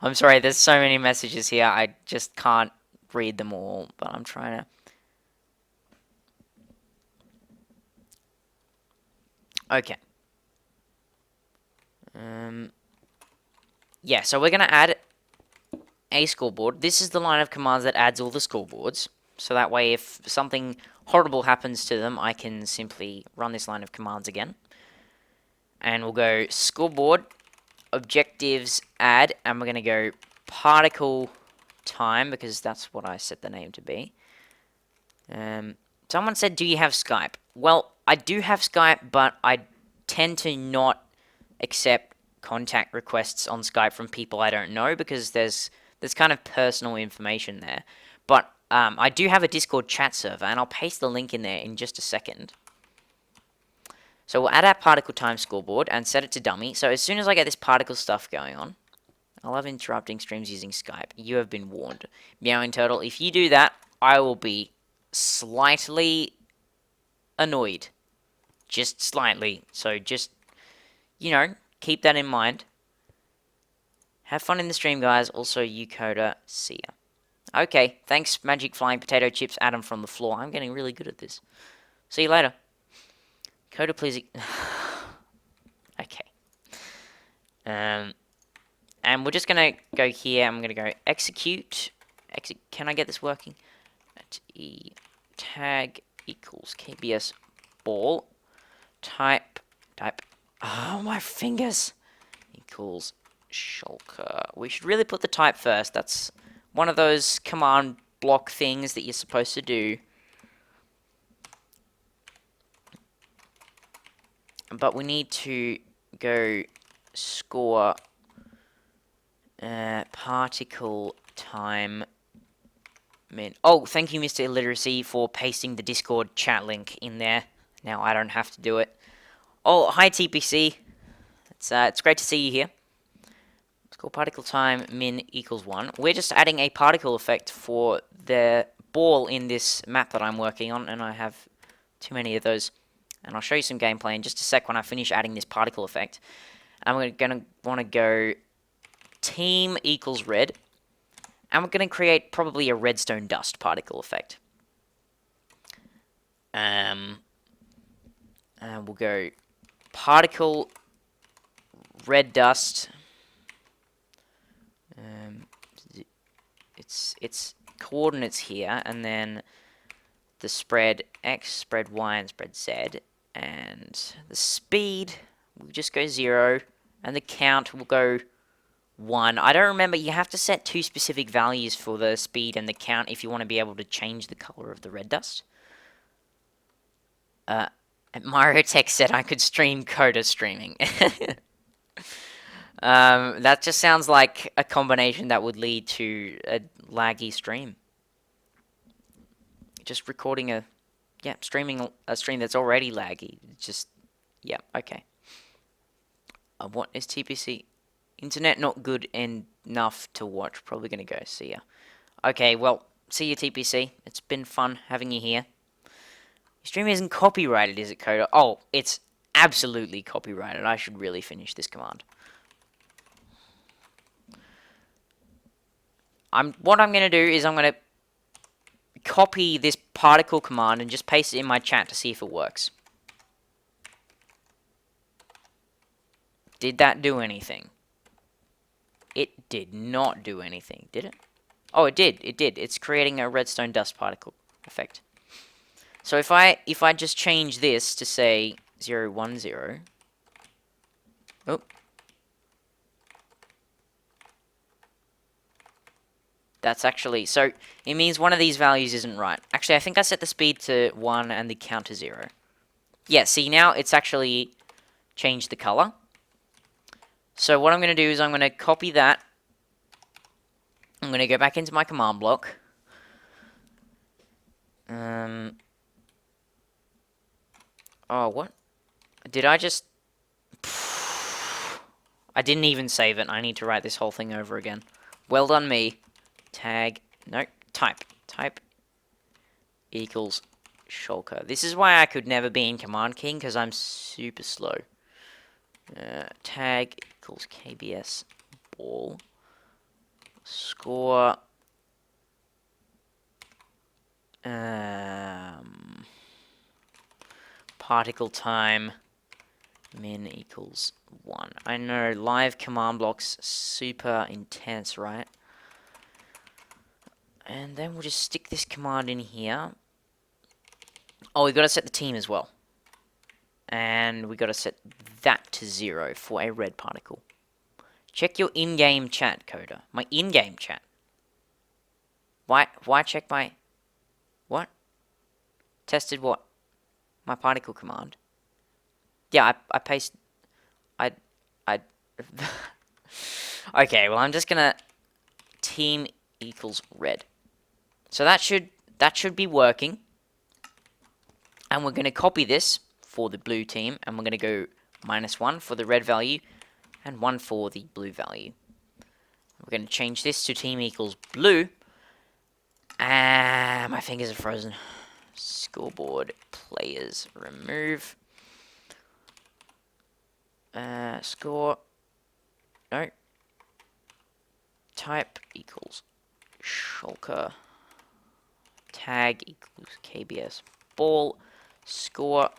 I'm sorry, there's so many messages here, I just can't read them all, but I'm trying to... Okay. Yeah, so we're going to add a scoreboard. This is the line of commands that adds all the scoreboards. So that way, if something horrible happens to them, I can simply run this line of commands again. And we'll go scoreboard, objectives, add, and we're going to go particle time, because that's what I set the name to be. Someone said, do you have Skype? Well, I do have Skype, but I tend to not accept contact requests on Skype from people I don't know, because there's kind of personal information there. But I do have a Discord chat server, and I'll paste the link in there in just a second. So we'll add our particle time scoreboard and set it to dummy. So as soon as I get this particle stuff going on, I love interrupting streams using Skype. You have been warned. Meowing Turtle, if you do that, I will be slightly annoyed. Just slightly. So just, you know, keep that in mind. Have fun in the stream, guys. Also, you Coda, see ya. Okay, thanks, Magic Flying Potato Chips, Adam from the floor. I'm getting really good at this. See you later. Coda, please. Okay. And we're just gonna go here. I'm gonna go execute. Can I get this working? At E tag equals KBS ball. Type. Oh, my fingers. Equals shulker. We should really put the type first. That's one of those command block things that you're supposed to do. But we need to go score particle time min. Oh, thank you, Mr. Illiteracy, for pasting the Discord chat link in there. Now I don't have to do it. Oh, hi TPC. It's great to see you here. Score particle time min equals 1. We're just adding a particle effect for the ball in this map that I'm working on, and I have too many of those. And I'll show you some gameplay in just a sec when I finish adding this particle effect. And we're going to want to go team equals red. And we're going to create probably a redstone dust particle effect. And we'll go particle red dust. It's coordinates here, and then the spread X, spread Y, and spread Z. And the speed will just go 0, and the count will go 1. I don't remember, you have to set 2 specific values for the speed and the count if you want to be able to change the color of the red dust. Mario Tech said I could stream Coda streaming. That just sounds like a combination that would lead to a laggy stream. Just recording streaming a stream that's already laggy. Just, yeah, okay. What is TPC? Internet not good enough to watch. Probably gonna go. See ya. Okay, well, see you TPC. It's been fun having you here. Your stream isn't copyrighted, is it, Coda? Oh, it's absolutely copyrighted. I should really finish this command. What I'm gonna do is I'm gonna copy this particle command and just paste it in my chat to see if it works. Did that do anything? It did not do anything, did it? Oh, it did. It did. It's creating a redstone dust particle effect. So if I just change this to say 0, 1, 0. Oh. That's actually, so it means one of these values isn't right. Actually, I think I set the speed to 1 and the count to 0. Yeah, see, now it's actually changed the color. So what I'm going to do is I'm going to copy that. I'm going to go back into my command block. Oh, what? Did I just... I didn't even save it. I need to write this whole thing over again. Well done, me. Tag, no, type equals shulker. This is why I could never be in Command King, because I'm super slow. Tag equals KBS ball. Score. Particle time. Min equals 1. I know, live command blocks, super intense, right? And then we'll just stick this command in here. Oh, we've got to set the team as well. And we've got to set that to 0 for a red particle. Check your in-game chat, Coda. My in-game chat. Why check my... What? Tested what? My particle command. Yeah, I paste... I... Okay, well, I'm just gonna... Team equals red. So that should be working. And we're gonna copy this for the blue team, and we're gonna go -1 for the red value, and 1 for the blue value. We're gonna change this to team equals blue. My fingers are frozen. Scoreboard players remove. Score. No. Type equals shulker. Tag equals KBS ball. Score.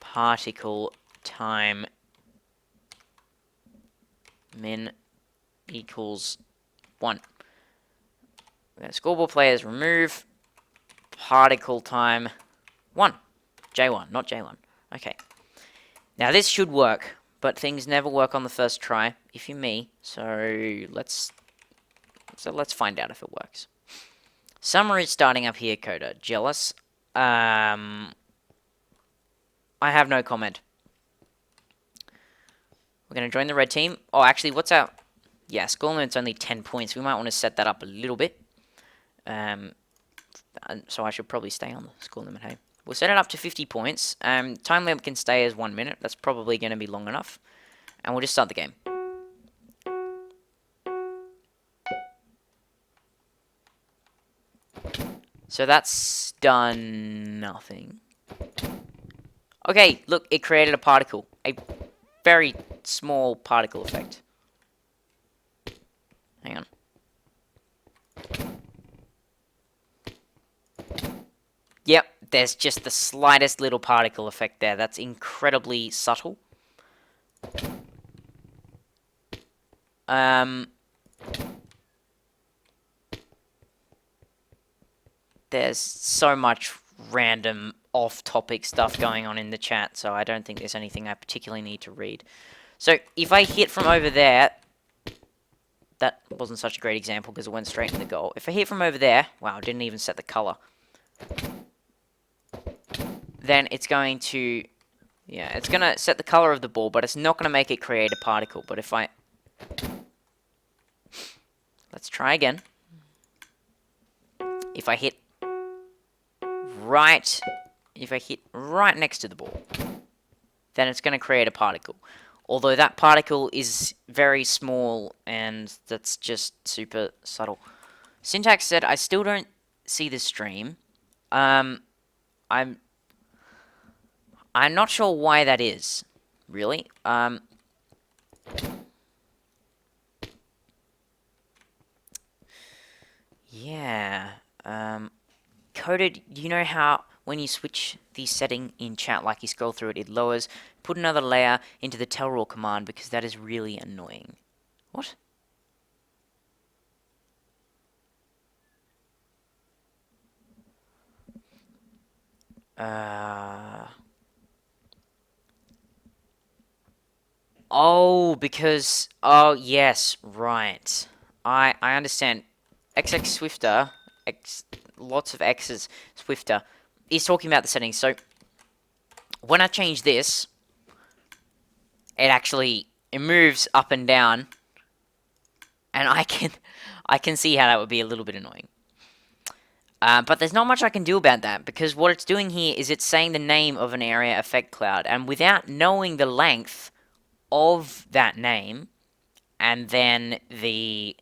Particle time. Min equals 1. Scoreboard players remove. Particle time 1. J1, not J1. Okay. Now this should work, but things never work on the first try, if you're me. So let's find out if it works. Summary starting up here, Coda. Jealous. I have no comment. We're going to join the red team. Oh, actually, what's our... Yeah, score limit's only 10 points. We might want to set that up a little bit. So I should probably stay on the score limit, hey? We'll set it up to 50 points. Time limit can stay as 1 minute. That's probably going to be long enough. And we'll just start the game. So that's done nothing. Okay, look, it created a particle. A very small particle effect. Hang on. Yep, there's just the slightest little particle effect there. That's incredibly subtle. There's so much random off-topic stuff going on in the chat, so I don't think there's anything I particularly need to read. So, if I hit from over there... That wasn't such a great example because it went straight in the goal. If I hit from over there... Wow, I didn't even set the color. Then it's going to... Yeah, it's going to set the color of the ball, but it's not going to make it create a particle. But if I... Let's try again. If I hit right next to the ball, then it's going to create a particle. Although that particle is very small, and that's just super subtle. Syntax said, I still don't see the stream. I'm not sure why that is, really. Yeah. Coded, you know how when you switch the setting in chat, like you scroll through it, it lowers. Put another layer into the tell raw command because that is really annoying. What? Oh, because... Oh, yes, right. I understand. XX Swifter, lots of X's, Swifter, is talking about the settings. So, when I change this, it moves up and down, and I can see how that would be a little bit annoying. But there's not much I can do about that, because what it's doing here is it's saying the name of an area effect cloud, and without knowing the length of that name, and then the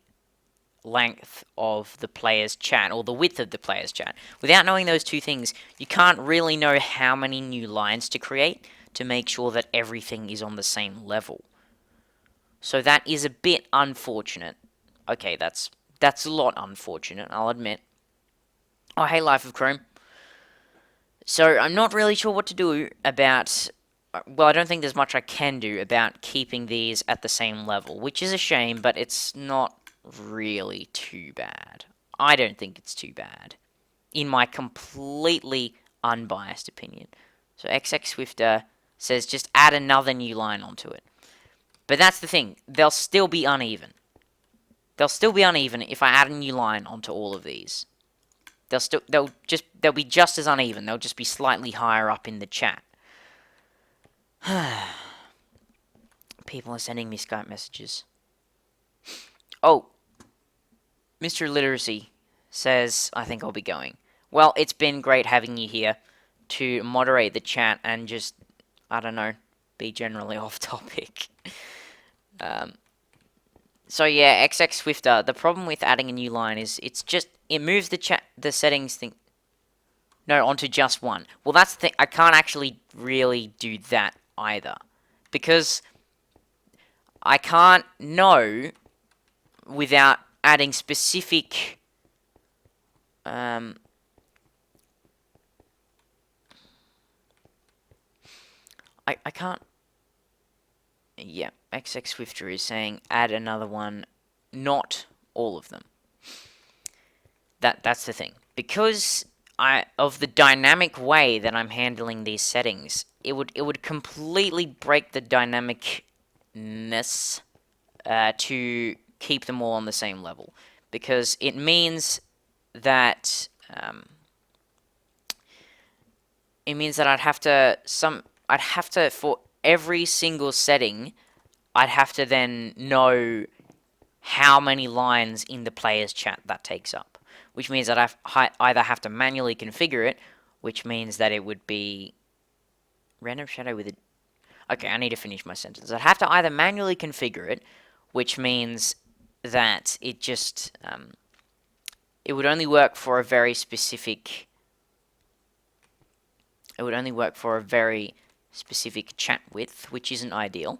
length of the player's chat or the width of the player's chat. Without knowing those two things, you can't really know how many new lines to create to make sure that everything is on the same level. So that is a bit unfortunate. Okay, that's a lot unfortunate, I'll admit. Oh, hey, Life of Chrome. So I'm not really sure what to do about... Well, I don't think there's much I can do about keeping these at the same level, which is a shame, but it's not really too bad. I don't think it's too bad, in my completely unbiased opinion. So XX Swifter says just add another new line onto it. But that's the thing, they'll still be uneven. They'll still be uneven if I add a new line onto all of these. They'll be just as uneven. They'll just be slightly higher up in the chat. People are sending me Skype messages. Oh, Mr. Literacy says, I think I'll be going. Well, it's been great having you here to moderate the chat and just, I don't know, be generally off topic. So yeah, XX Swifter, the problem with adding a new line is it moves the settings thing onto just one. Well, that's the thing, I can't actually really do that either, because I can't know without adding specific I can't. Yeah, XX Swifter is saying add another one, not all of them. That's the thing. Because of the dynamic way that I'm handling these settings, it would completely break the dynamicness to keep them all on the same level. Because it means that I'd have to for every single setting, I'd have to then know how many lines in the player's chat that takes up, which means that I either have to manually configure it, which means that it would be random shadow with a... Okay, I need to finish my sentence. I'd have to either manually configure it, which means that it just... it would only work for a very specific... It would only work for a very specific chat width, which isn't ideal.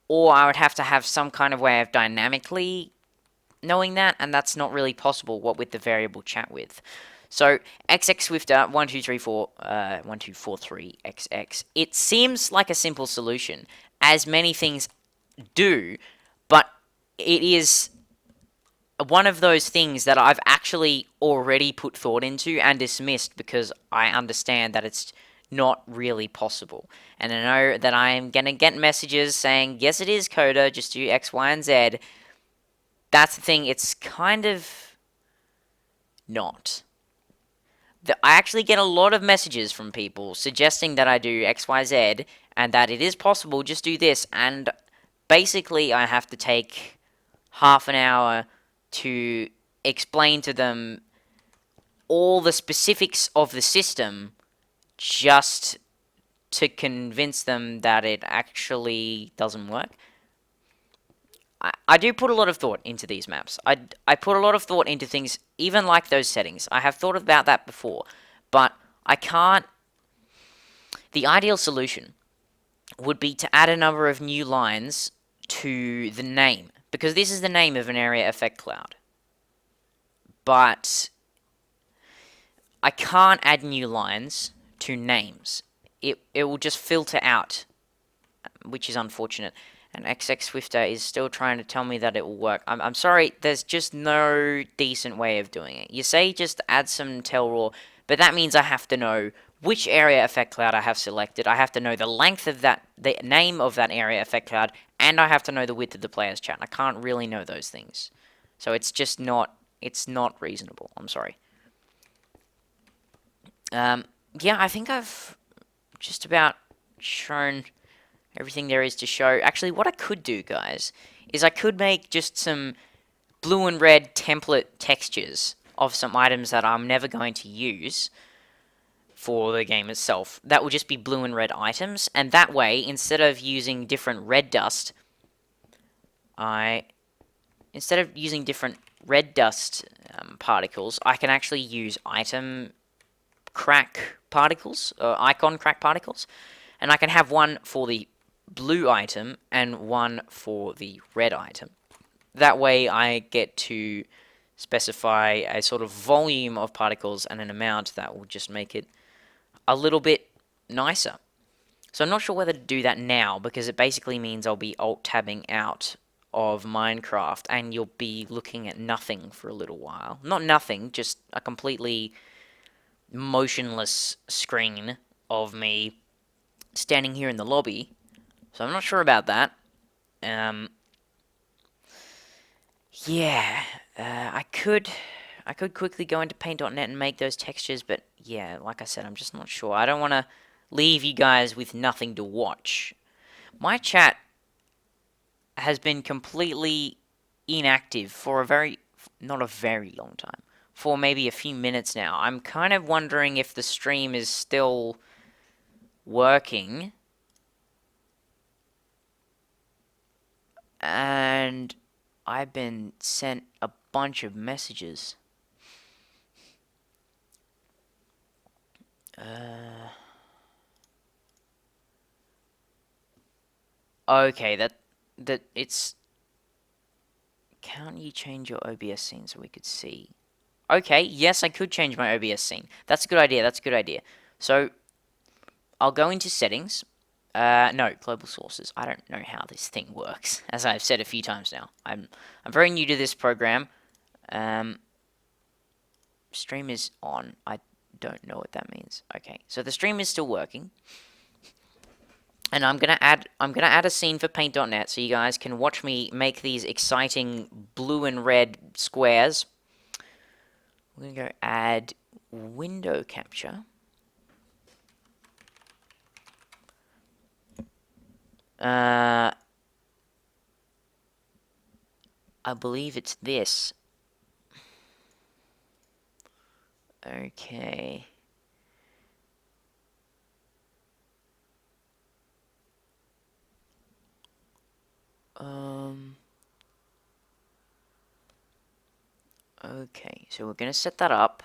Or I would have to have some kind of way of dynamically knowing that, and that's not really possible, what with the variable chat width. So, XX Swifter 1243XX, it seems like a simple solution, as many things do, but it is one of those things that I've actually already put thought into and dismissed because I understand that it's not really possible. And I know that I'm going to get messages saying, yes, it is, Coda, just do X, Y, and Z. That's the thing, it's kind of not. I actually get a lot of messages from people suggesting that I do X, Y, Z, and that it is possible, just do this, and basically I have to take half an hour to explain to them all the specifics of the system just to convince them that it actually doesn't work. I do put a lot of thought into these maps. I put a lot of thought into things, even like those settings. I have thought about that before, but I can't... The ideal solution would be to add a number of new lines to the name, because this is the name of an area effect cloud. But I can't add new lines to names. It will just filter out, which is unfortunate. And XX Swifter is still trying to tell me that it will work. I'm sorry, there's just no decent way of doing it. You say just add some tell raw, but that means I have to know which area effect cloud I have selected. I have to know the length of that, the name of that area effect cloud, and I have to know the width of the player's chat. I can't really know those things. So it's just not, it's not reasonable. I'm sorry. Yeah, I think I've just about shown everything there is to show. Actually, what I could do, guys, is I could make just some blue and red template textures of some items that I'm never going to use for the game itself. That will just be blue and red items, and that way, instead of using different red dust, instead of using different red dust particles, I can actually use item crack particles, icon crack particles, and I can have one for the blue item and one for the red item. That way I get to specify a sort of volume of particles and an amount that will just make it a little bit nicer. So I'm not sure whether to do that now, because it basically means I'll be alt-tabbing out of Minecraft and you'll be looking at nothing for a little while. Not nothing, just a completely motionless screen of me standing here in the lobby. So I'm not sure about that. Yeah, I could quickly go into paint.net and make those textures, but yeah, like I said, I'm just not sure. I don't want to leave you guys with nothing to watch. My chat has been completely inactive for not a very long time, for maybe a few minutes now. I'm kind of wondering if the stream is still working. And I've been sent a bunch of messages. Okay, that it's... Can't you change your OBS scene so we could see? Okay, yes, I could change my OBS scene. That's a good idea, that's a good idea. So, I'll go into settings. No, global sources. I don't know how this thing works, as I've said a few times now. I'm very new to this program. Stream is on. I don't know what that means. Okay, so the stream is still working. And I'm gonna add a scene for paint.net so you guys can watch me make these exciting blue and red squares. We're gonna go add window capture. I believe it's this. Okay. Okay, so we're gonna set that up.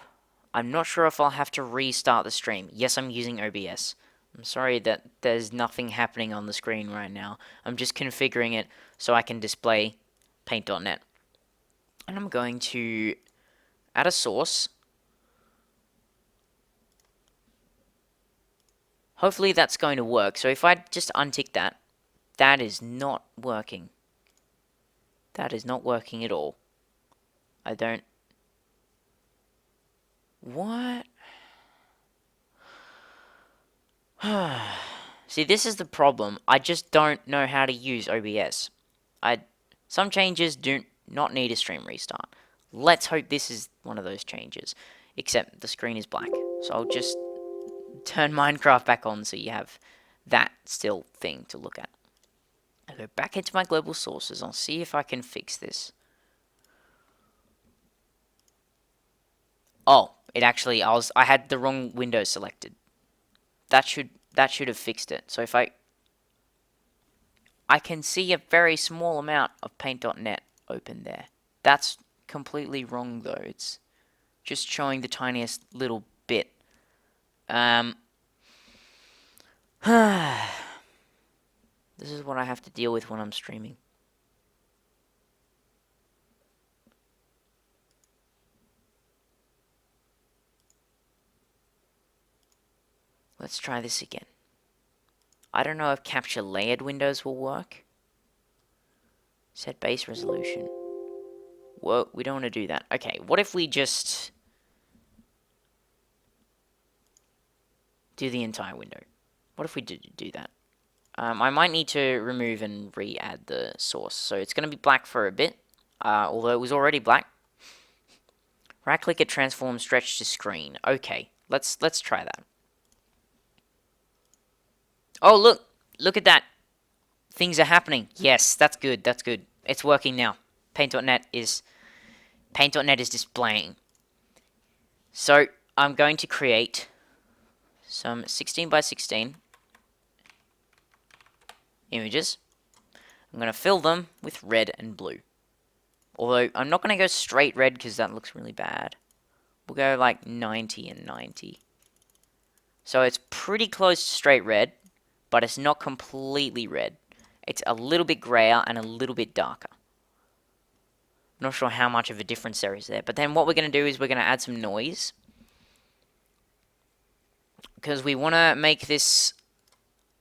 I'm not sure if I'll have to restart the stream. Yes, I'm using OBS. I'm sorry that there's nothing happening on the screen right now. I'm just configuring it so I can display paint.net. And I'm going to add a source. Hopefully that's going to work. So if I just untick that, that is not working. That is not working at all. I don't... What? See, this is the problem. I just don't know how to use OBS. Some changes do not need a stream restart. Let's hope this is one of those changes. Except the screen is black. So I'll just turn Minecraft back on so you have that still thing to look at. I'll go back into my global sources. I'll see if I can fix this. Oh, it actually, I had the wrong window selected. That should have fixed it. So if I can see a very small amount of paint.net open there. That's completely wrong though. It's just showing the tiniest little bit. This is what I have to deal with when I'm streaming. Let's try this again. I don't know if capture layered windows will work. Set base resolution. Whoa, we don't want to do that. Okay, what if we just do the entire window? What if we do that? I might need to remove and re-add the source. So it's going to be black for a bit, although it was already black. Right-click it, transform, stretch to screen. Okay, let's try that. Oh, look at that. Things are happening. Yes, that's good. That's good. It's working now. Paint.net is displaying. So I'm going to create some 16 by 16 images. I'm going to fill them with red and blue. Although, I'm not going to go straight red because that looks really bad. We'll go like 90 and 90. So it's pretty close to straight red, but it's not completely red. It's a little bit grayer and a little bit darker. Not sure how much of a difference there is there. But then what we're going to do is we're going to add some noise. Because we want to make this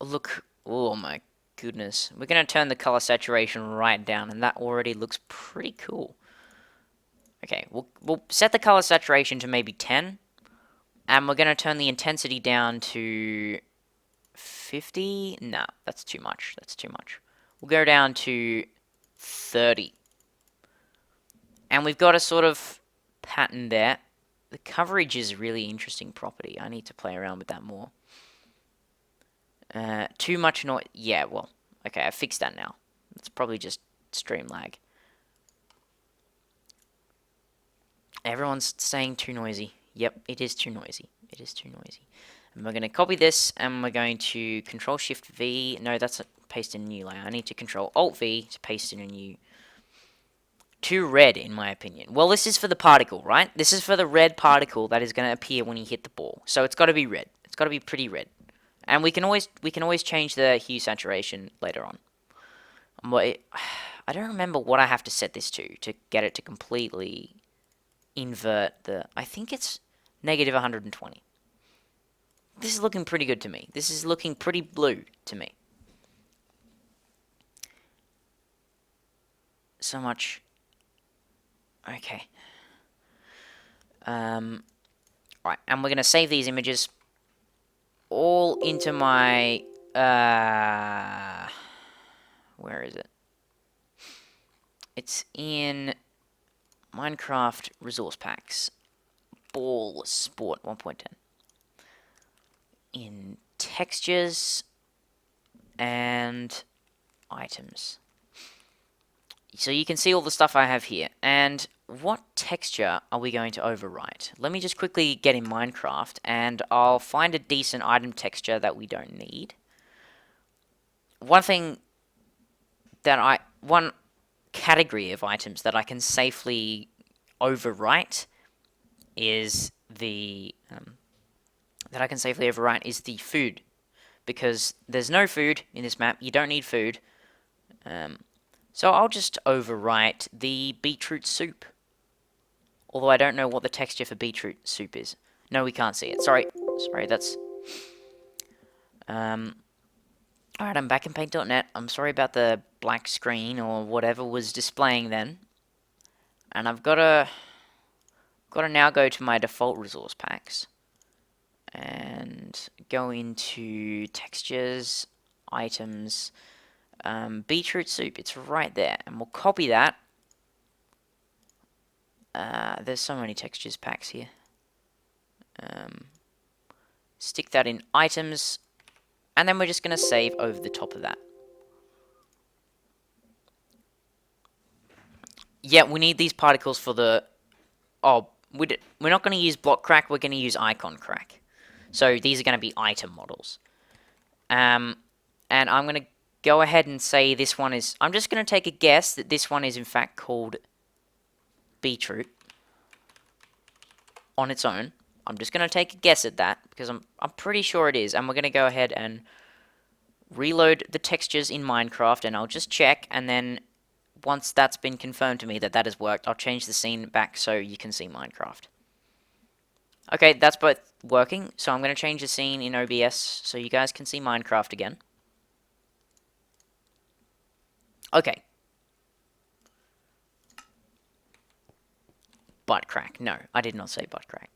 look... Oh my goodness. We're going to turn the color saturation right down, and that already looks pretty cool. Okay, we'll set the color saturation to maybe 10. And we're going to turn the intensity down to 50. No, that's too much. That's too much. We'll go down to 30. And we've got a sort of pattern there. The coverage is a really interesting property. I need to play around with that more. Too much noise. Yeah, well, okay, I fixed that now. It's probably just stream lag. Everyone's saying too noisy. Yep, it is too noisy. It is too noisy. And we're going to copy this, and we're going to Control-Shift-V. No, that's a paste in a new layer. I need to Control-Alt-V to paste in a new... Too red, in my opinion. Well, this is for the particle, right? This is for the red particle that is going to appear when you hit the ball. So it's got to be red. It's got to be pretty red. And we can always change the hue saturation later on. I don't remember what I have to set this to get it to completely invert the... I think it's negative 120. This is looking pretty good to me. This is looking pretty blue to me. So much... Okay. Right, and we're going to save these images all into my... where is it? It's in Minecraft Resource Packs. Ball Sport 1.10. In Textures and Items. So you can see all the stuff I have here. And what texture are we going to overwrite? Let me just quickly get in Minecraft, and I'll find a decent item texture that we don't need. One category of items that I can safely overwrite is the food, because there's no food in this map. You don't need food. So I'll just overwrite the beetroot soup. Although I don't know what the texture for beetroot soup is. No, we can't see it. Sorry, that's... Alright, I'm back in Paint.net. I'm sorry about the black screen or whatever was displaying then. And I've got to now go to my default resource packs. And go into textures, items... beetroot soup, it's right there, and we'll copy that. There's so many textures packs here. Stick that in items, and then we're just going to save over the top of that. Yeah, we need these particles for the... Oh, we're not going to use block crack, we're going to use icon crack. So these are going to be item models. And I'm going to go ahead and say this one is... I'm just going to take a guess that this one is in fact called beetroot on its own. I'm just going to take a guess at that because I'm pretty sure it is. And we're going to go ahead and reload the textures in Minecraft, and I'll just check, and then once that's been confirmed to me that that has worked, I'll change the scene back so you can see Minecraft. Okay, that's both working, so I'm going to change the scene in OBS so you guys can see Minecraft again. Okay. Butt crack. No, I did not say butt crack.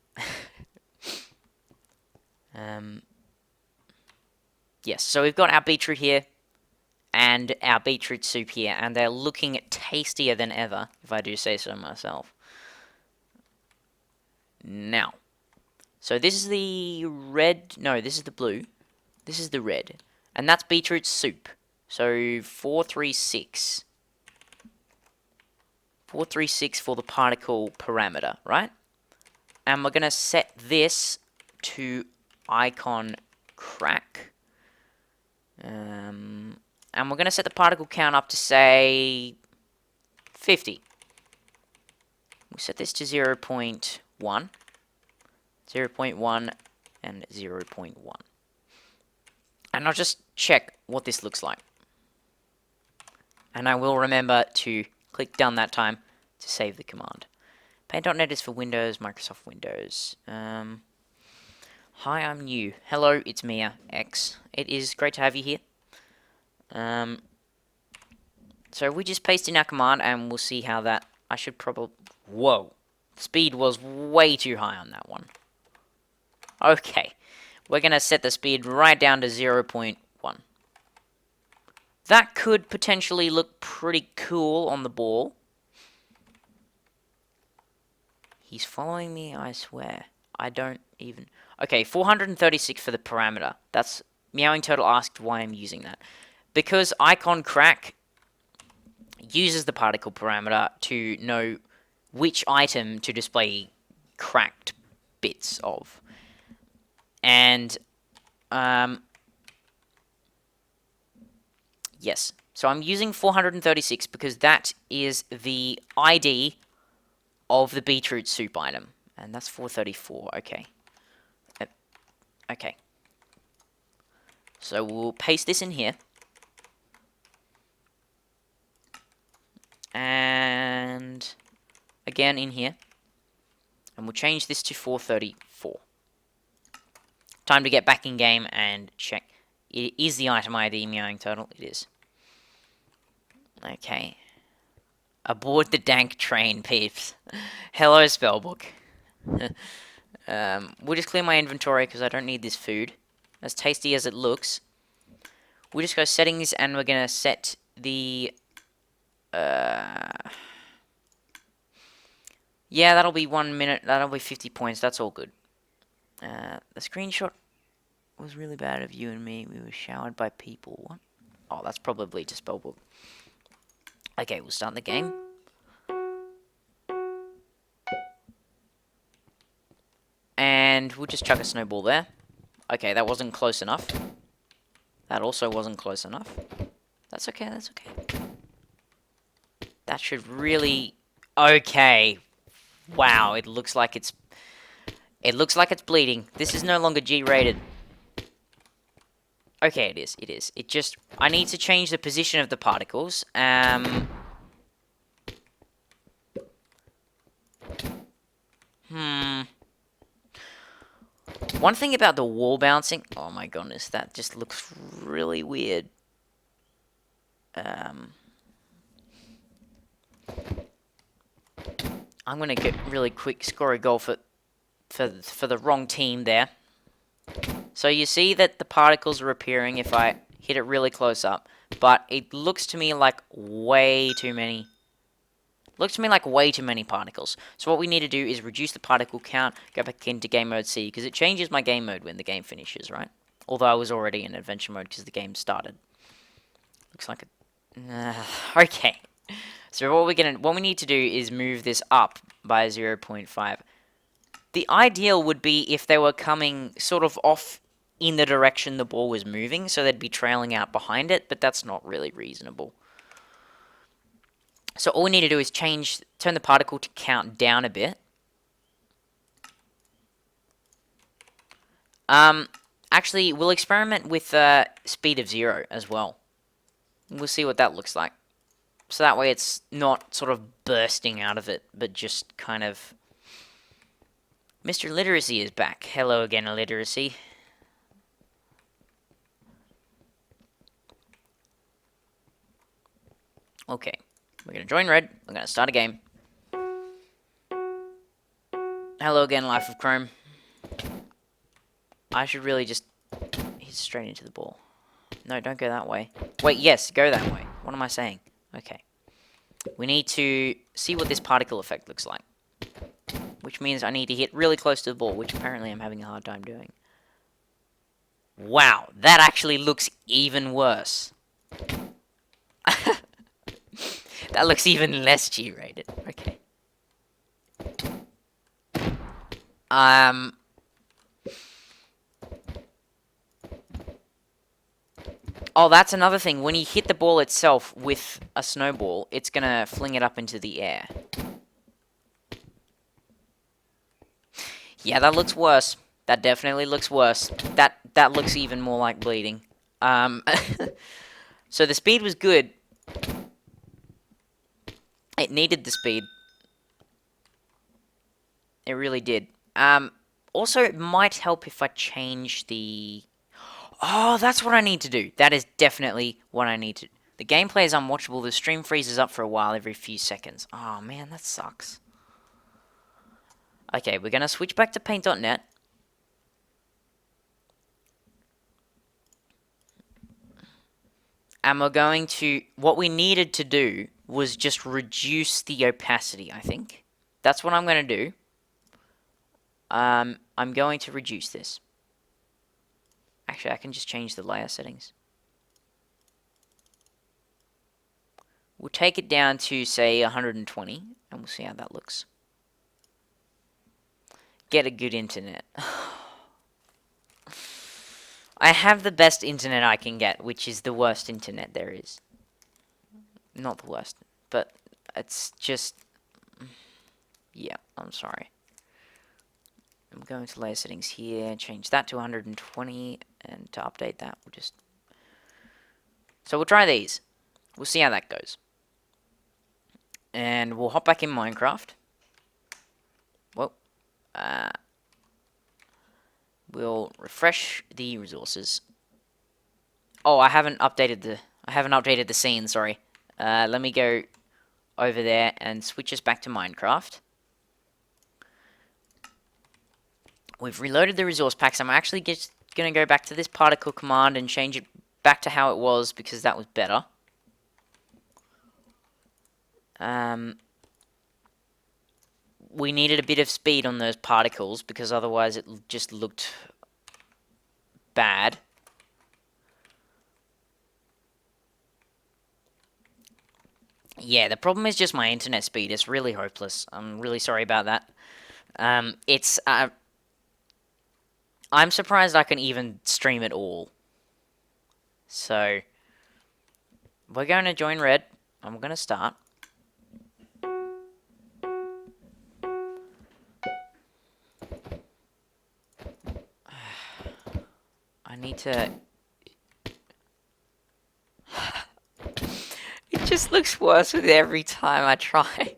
Yes, so we've got our beetroot here and our beetroot soup here, and they're looking tastier than ever, if I do say so myself. Now, so this is the red, no, this is the blue, this is the red, and that's beetroot soup. So 436. 436 for the particle parameter, right? And we're going to set this to icon crack. And we're going to set the particle count up to, say, 50. We'll set this to 0.1, 0.1, and 0.1. And I'll just check what this looks like. And I will remember to click done that time to save the command. Paint.net is for Windows, Microsoft Windows. Hi, I'm new. Hello, it's Mia X. It is great to have you here. So we just paste in our command and we'll see how that... I should probably... Whoa. Speed was way too high on that one. Okay. We're going to set the speed right down to 0.1. That could potentially look pretty cool on the ball. He's following me, I swear. I don't even... Okay, 436 for the parameter. That's... Meowing Turtle asked why I'm using that. Because icon crack uses the particle parameter to know which item to display cracked bits of. And, yes. So I'm using 436 because that is the ID of the beetroot soup item. And that's 434, okay. Okay. So we'll paste this in here. And again in here. And we'll change this to 434. Time to get back in game and check. It is the item ID, Meowing Turtle. It is. Okay. Aboard the dank train, peeps. Hello, spellbook. We'll just clear my inventory because I don't need this food. As tasty as it looks. We'll just go settings and we're going to set the... Yeah, that'll be 1 minute. That'll be 50 points. That's all good. The screenshot was really bad of you and me. We were showered by people. What? Oh, that's probably just spellbook. Okay, we'll start the game. And we'll just chuck a snowball there. Okay, that wasn't close enough. That also wasn't close enough. That's okay, that's okay. That should really... Okay. Wow, it looks like it's... It looks like it's bleeding. This is no longer G-rated. Okay, it is, it is. It just... I need to change the position of the particles. One thing about the wall bouncing... Oh my goodness, that just looks really weird. I'm going to get really quick, score a goal for the wrong team there. So you see that the particles are appearing if I hit it really close up. But it looks to me like way too many... Looks to me like way too many particles. So what we need to do is reduce the particle count, go back into game mode C, because it changes my game mode when the game finishes, right? Although I was already in adventure mode because the game started. Looks like a... okay. So what we need to do is move this up by 0.5. The ideal would be if they were coming sort of off in the direction the ball was moving, so they'd be trailing out behind it, but that's not really reasonable. So all we need to do is turn the particle to count down a bit. Actually, we'll experiment with speed of 0 as well. We'll see what that looks like. So that way it's not sort of bursting out of it, but just kind of... Mr. Literacy is back. Hello again, Literacy. Okay. We're going to join red. We're going to start a game. Hello again, Life of Chrome. I should really just hit straight into the ball. No, don't go that way. Wait, yes, go that way. What am I saying? Okay. We need to see what this particle effect looks like. Which means I need to hit really close to the ball, which apparently I'm having a hard time doing. Wow, that actually looks even worse. That looks even less G-rated. Okay. Oh, that's another thing. When you hit the ball itself with a snowball, it's gonna fling it up into the air. Yeah, that looks worse. That definitely looks worse. That looks even more like bleeding. So the speed was good. It needed the speed. It really did. Also, it might help if I change the... Oh, that's what I need to do. That is definitely what I need to... The gameplay is unwatchable. The stream freezes up for a while every few seconds. Oh, man, that sucks. Okay, we're going to switch back to paint.net. And we're going to... What we needed to do was just reduce the opacity, I think. That's what I'm going to do. I'm going to reduce this. Actually, I can just change the layer settings. We'll take it down to, say, 120, and we'll see how that looks. Get a good internet. I have the best internet I can get, which is the worst internet there is. Not the worst, but it's just... Yeah, I'm sorry. I'm going to layer settings here, change that to 120, and to update that, we'll just... So we'll try these. We'll see how that goes. And we'll hop back in Minecraft. Well, we'll refresh the resources. Oh, I haven't updated the scene, sorry. Let me go over there and switch us back to Minecraft. We've reloaded the resource packs. I'm actually just going to go back to this particle command and change it back to how it was because that was better. We needed a bit of speed on those particles because otherwise it just looked bad. Yeah, the problem is just my internet speed. It's really hopeless. I'm really sorry about that. I'm surprised I can even stream at all. So, we're going to join Red. I'm going to start. I need to... It just looks worse with every time I try.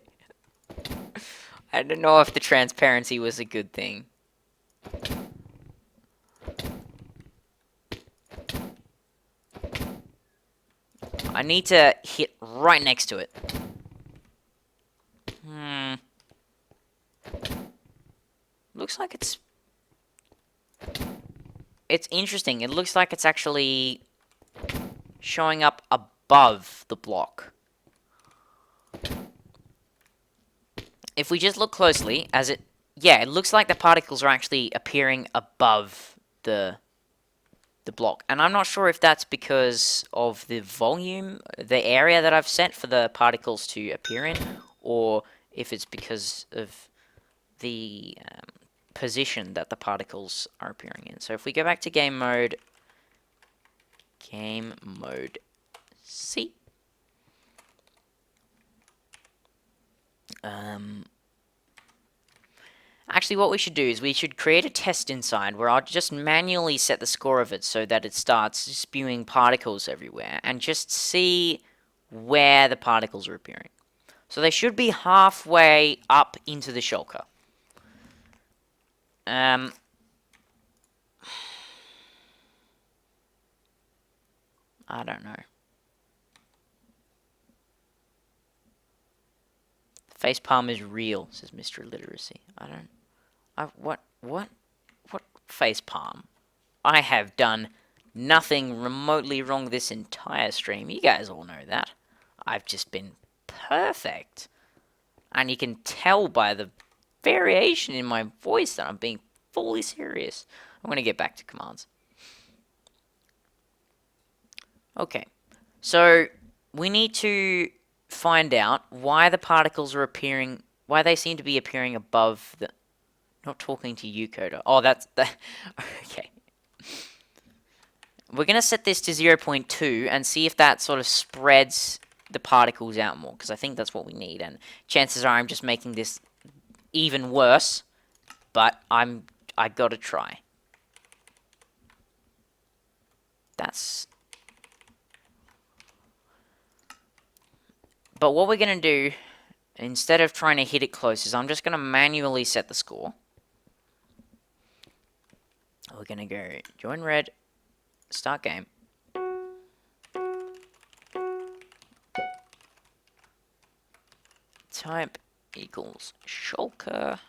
I don't know if the transparency was a good thing. I need to hit right next to it. Looks like it's... It's interesting. It looks like it's actually showing up above the block. If we just look closely, as it... Yeah, it looks like the particles are actually appearing above the block. And I'm not sure if that's because of the volume, the area that I've set for the particles to appear in, or if it's because of the position that the particles are appearing in. So if we go back to game mode C. Actually, what we should do is we should create a test inside where I'll just manually set the score of it so that it starts spewing particles everywhere and just see where the particles are appearing. So they should be halfway up into the shulker. I don't know. Facepalm is real, says Mr. Illiteracy. What facepalm? I have done nothing remotely wrong this entire stream. You guys all know that. I've just been perfect. And you can tell by the variation in my voice that I'm being fully serious. I'm going to get back to commands. Okay. So, we need to find out why the particles are appearing, why they seem to be appearing above the... Not talking to you, Coda. Oh, that's... Okay. We're going to set this to 0.2 and see if that sort of spreads the particles out more, because I think that's what we need, and chances are I'm just making this even worse, but I gotta try. But what we're gonna do, instead of trying to hit it close, is I'm just gonna manually set the score. We're gonna go join red, start game. Type equals shulker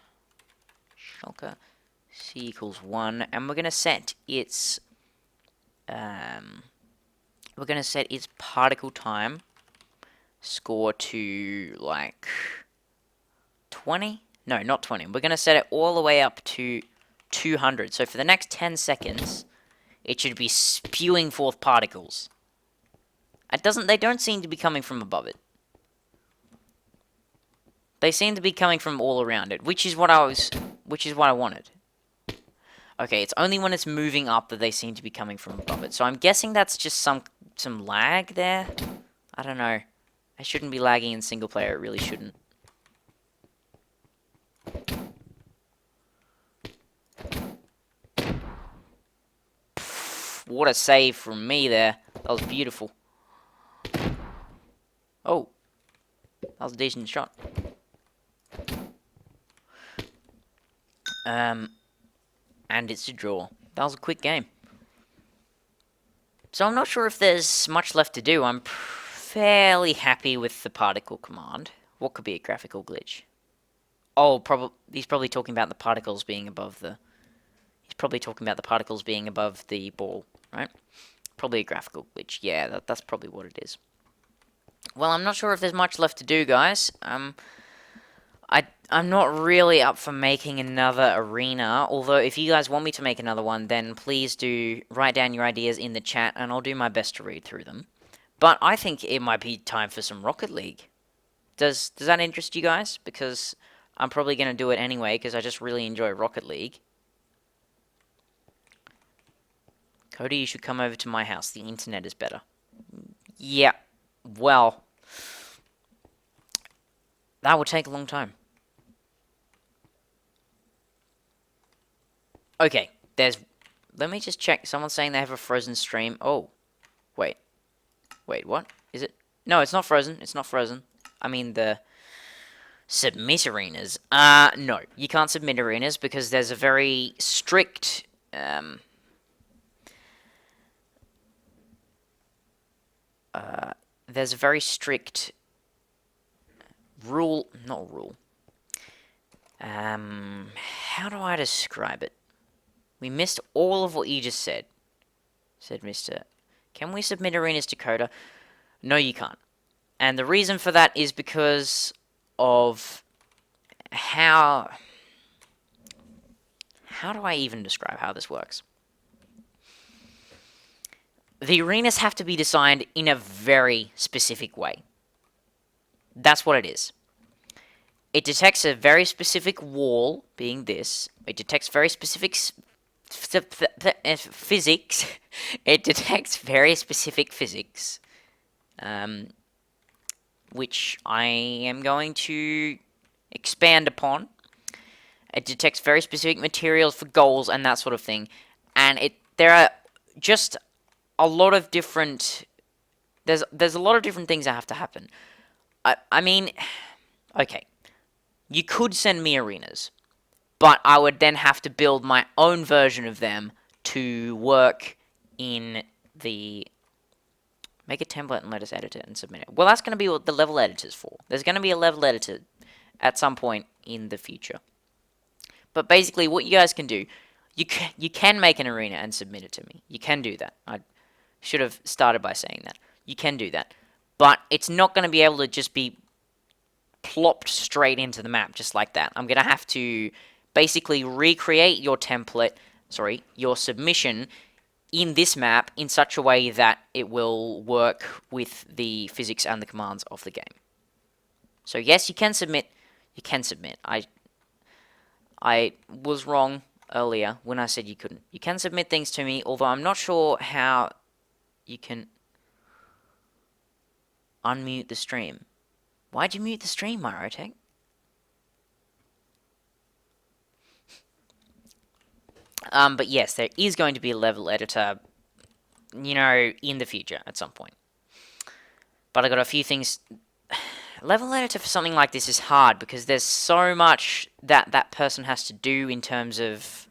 c equals 1, and we're gonna set its particle time score to like 20. No, not 20. We're gonna set it all the way up to 200. So for the next 10 seconds, it should be spewing forth particles. They don't seem to be coming from above it. They seem to be coming from all around it, which is what I wanted. Okay, it's only when it's moving up that they seem to be coming from above it. So I'm guessing that's just some lag there. I don't know. I shouldn't be lagging in single player, it really shouldn't. What a save from me there. That was beautiful. Oh. That was a decent shot. And it's a draw. That was a quick game. So I'm not sure if there's much left to do. I'm fairly happy with the particle command. What could be a graphical glitch? Oh, he's probably talking about the particles being above the... He's probably talking about the particles being above the ball, right? Probably a graphical glitch. Yeah, that's probably what it is. Well, I'm not sure if there's much left to do, guys. I'm not really up for making another arena, although if you guys want me to make another one, then please do write down your ideas in the chat, and I'll do my best to read through them. But I think it might be time for some Rocket League. Does that interest you guys? Because I'm probably going to do it anyway, because I just really enjoy Rocket League. Cody, you should come over to my house. The internet is better. Yeah, well, that would take a long time. Okay, let me just check. Someone's saying they have a frozen stream. Oh, wait, what? Is it? No, it's not frozen. It's not frozen. I mean, the submit arenas. No, you can't submit arenas because there's a very strict, rule, not rule. How do I describe it? We missed all of what you just said. Said Mr. Can we submit arenas to Coda? No, you can't. And the reason for that is because of how do I even describe how this works? The arenas have to be designed in a very specific way. That's what it is. It detects a very specific wall, being this. It detects very specific physics. It detects very specific physics, which I am going to expand upon. It detects very specific materials for goals and that sort of thing. And there are just a lot of different... There's a lot of different things that have to happen. I mean, okay. You could send me arenas, but I would then have to build my own version of them to work in the... Make a template and let us edit it and submit it. Well, that's going to be what the level editor's for. There's going to be a level editor at some point in the future. But basically, what you guys can do, you can make an arena and submit it to me. You can do that. I should have started by saying that. You can do that. But it's not going to be able to just be plopped straight into the map just like that. I'm going to have to basically recreate your template, your submission in this map in such a way that it will work with the physics and the commands of the game. So yes, you can submit. You can submit. I was wrong earlier when I said you couldn't. You can submit things to me, although I'm not sure how you can unmute the stream. Why'd you mute the stream, Myrotech? But yes, there is going to be a level editor, you know, in the future at some point. But I got a few things. Level editor for something like this is hard because there's so much that that person has to do in terms of,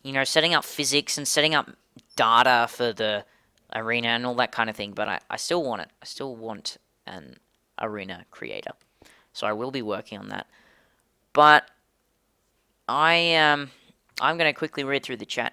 you know, setting up physics and setting up data for the arena and all that kind of thing. But I still want it. I still want an arena creator. So I will be working on that. But I'm going to quickly read through the chat.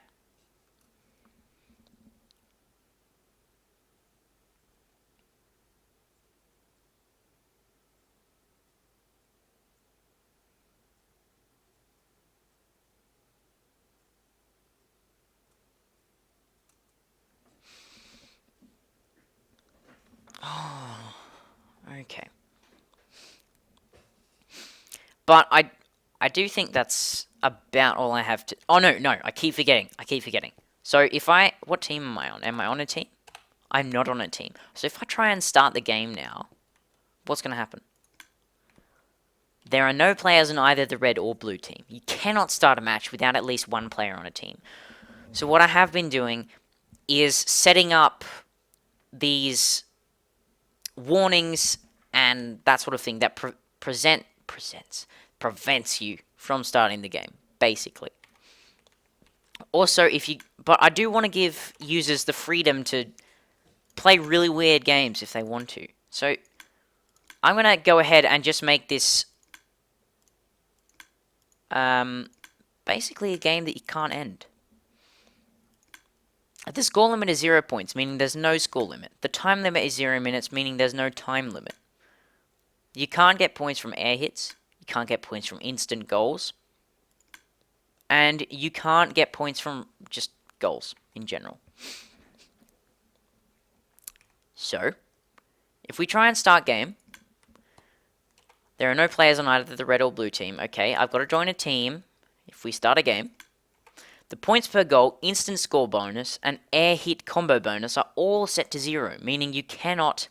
Oh, okay. But I do think that's about all I have to... Oh, no, I keep forgetting. So if what team am I on? Am I on a team? I'm not on a team. So if I try and start the game now, what's going to happen? There are no players on either the red or blue team. You cannot start a match without at least one player on a team. So what I have been doing is setting up these warnings and that sort of thing that prevents you from starting the game, basically. Also, but I do want to give users the freedom to play really weird games if they want to. So I'm going to go ahead and just make this basically a game that you can't end. The score limit is 0 points, meaning there's no score limit. The time limit is 0 minutes, meaning there's no time limit. You can't get points from air hits. You can't get points from instant goals. And you can't get points from just goals in general. So, if we try and start game, there are no players on either the red or blue team. Okay, I've got to join a team. If we start a game, the points per goal, instant score bonus, and air hit combo bonus are all set to 0, meaning you cannot,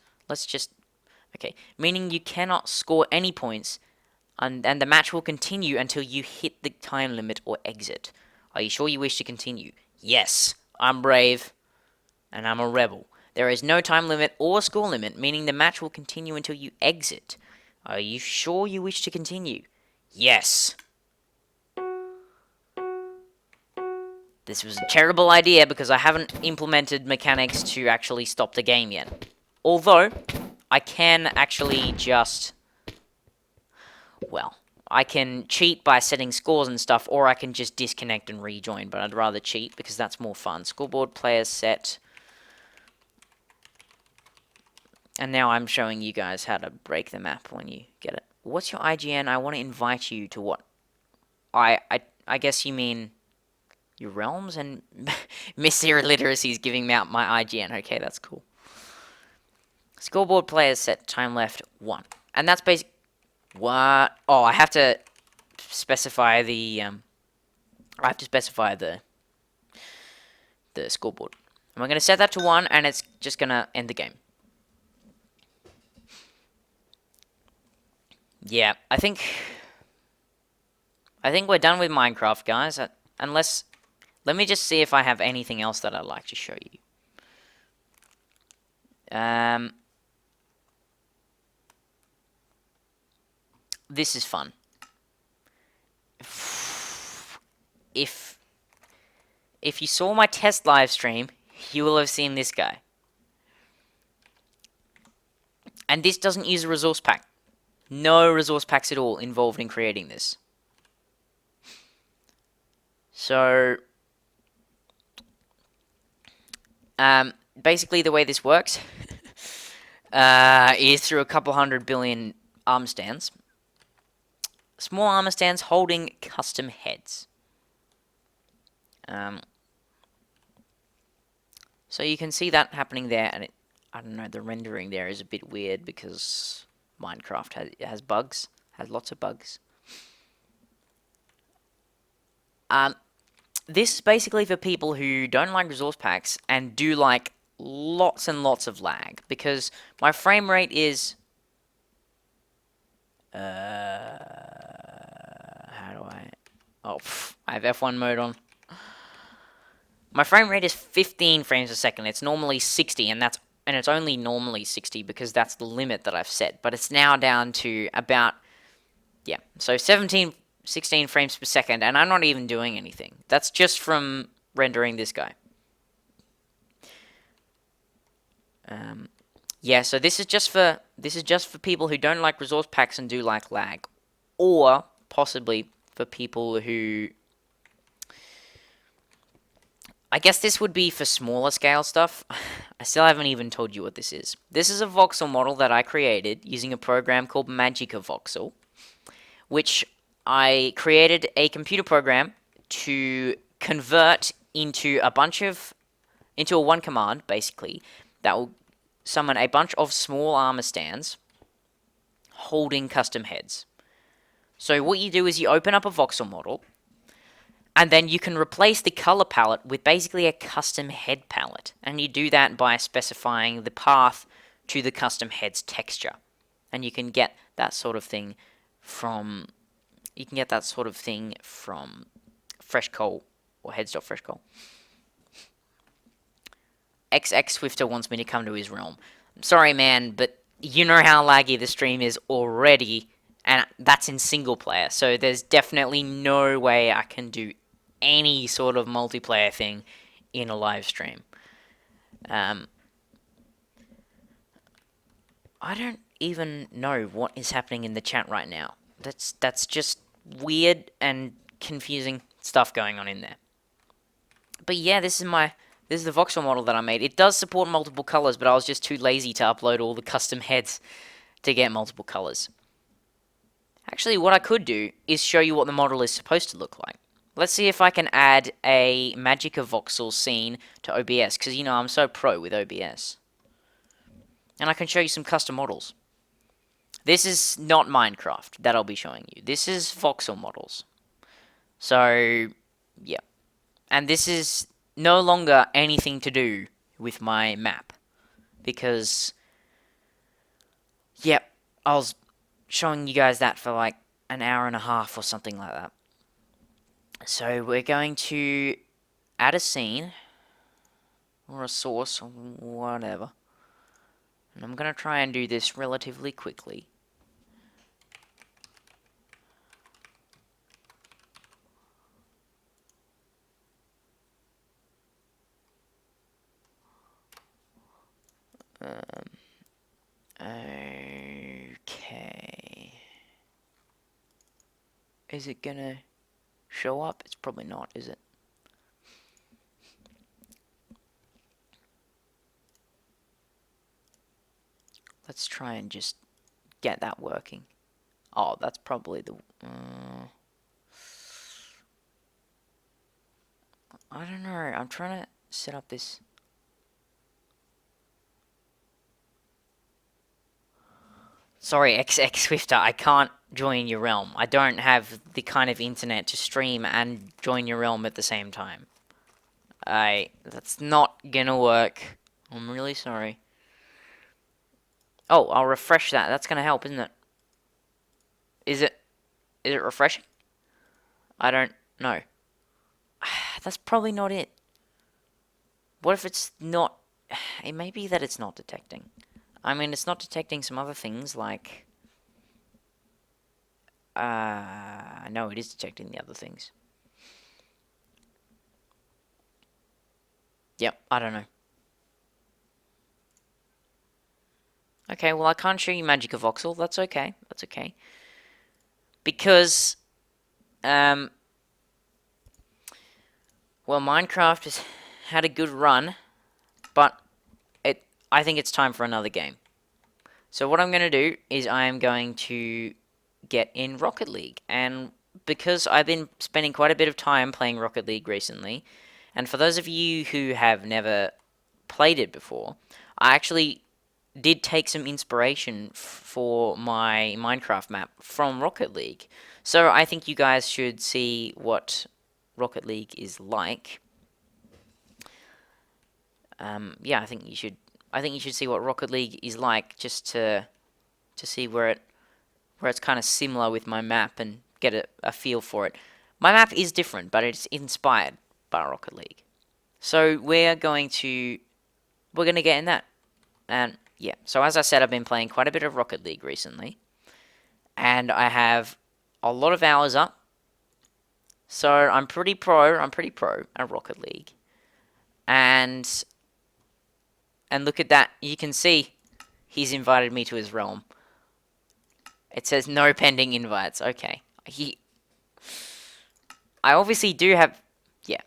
meaning you cannot score any points, and the match will continue until you hit the time limit or exit. Are you sure you wish to continue? Yes, I'm brave, and I'm a rebel. There is no time limit or score limit, meaning the match will continue until you exit. Are you sure you wish to continue? Yes. This was a terrible idea because I haven't implemented mechanics to actually stop the game yet. Although, I can actually just... Well, I can cheat by setting scores and stuff, or I can just disconnect and rejoin, but I'd rather cheat because that's more fun. Scoreboard players set. And now I'm showing you guys how to break the map when you get it. What's your IGN? I want to invite you to what? I guess you mean... your realms, and Miss Zero Literacy is giving me out my IGN. Okay, that's cool. Scoreboard players set time left 1. And that's basic. What? Oh, I have to specify the the scoreboard. And we're going to set that to 1, and it's just going to end the game. Yeah, I think we're done with Minecraft, guys. Unless... Let me just see if I have anything else that I'd like to show you. This is fun. If you saw my test live stream, you will have seen this guy. And this doesn't use a resource pack. No resource packs at all involved in creating this. So... basically the way this works is through a couple 100 billion arm stands. Small armor stands holding custom heads. So you can see that happening there, and I don't know, the rendering there is a bit weird because Minecraft has bugs, has lots of bugs. This is basically for people who don't like resource packs and do like lots and lots of lag, because my frame rate is how do I have F1 mode on. My frame rate is 15 frames a second. It's normally 60, and it's only normally 60 because that's the limit that I've set. But it's now down to about, yeah, so 16 frames per second, and I'm not even doing anything. That's just from rendering this guy. Yeah, so this is just for people who don't like resource packs and do like lag, or possibly for people who, I guess this would be for smaller scale stuff. I still haven't even told you what this is. This is a voxel model that I created using a program called Magica Voxel, which I created a computer program to convert into a one command, basically, that will summon a bunch of small armor stands holding custom heads. So what you do is you open up a voxel model, and then you can replace the color palette with basically a custom head palette. And you do that by specifying the path to the custom head's texture. And you can get that sort of thing from Fresh Coal or Heads.Fresh Coal. XX Swifter wants me to come to his realm. I'm sorry, man, but you know how laggy the stream is already, and that's in single player, so there's definitely no way I can do any sort of multiplayer thing in a live stream. I don't even know what is happening in the chat right now. That's just weird and confusing stuff going on in there. But yeah, this is the voxel model that I made. It does support multiple colors, but I was just too lazy to upload all the custom heads to get multiple colors. Actually, what I could do is show you what the model is supposed to look like. Let's see if I can add a Magica Voxel scene to OBS, because you know I'm so pro with OBS. And I can show you some custom models. This is not Minecraft that I'll be showing you. This is voxel models. So, yeah. And this is no longer anything to do with my map, because, yep, I was showing you guys that for like an hour and a half or something like that. So we're going to add a scene, or a source, or whatever, and I'm going to try and do this relatively quickly. Okay. Is it gonna show up? It's probably not, is it? Let's try and just get that working. Oh, that's probably the... I don't know. I'm trying to set up this... Sorry, XX Swifter, I can't join your realm. I don't have the kind of internet to stream and join your realm at the same time. That's not gonna work. I'm really sorry. Oh, I'll refresh that. That's gonna help, isn't it? Is it refreshing? I don't know. That's probably not it. What if it's not... It may be that it's not detecting. I mean, it's not detecting some other things, like... No, it is detecting the other things. Yep, I don't know. Okay, well, I can't show you Magica Voxel. That's okay. That's okay. Because, well, Minecraft has had a good run, but I think it's time for another game. So what I'm going to do is I am going to get in Rocket League. And because I've been spending quite a bit of time playing Rocket League recently, and for those of you who have never played it before, I actually did take some inspiration for my Minecraft map from Rocket League. So I think you guys should see what Rocket League is like. Yeah, I think you should see what Rocket League is like, just to see where it's kind of similar with my map and get a feel for it. My map is different, but it's inspired by Rocket League. So we're going to get in that. And yeah, so as I said, I've been playing quite a bit of Rocket League recently. And I have a lot of hours up. So I'm pretty pro at Rocket League. And look at that. You can see he's invited me to his realm. It says no pending invites. Okay. I obviously do have, yeah.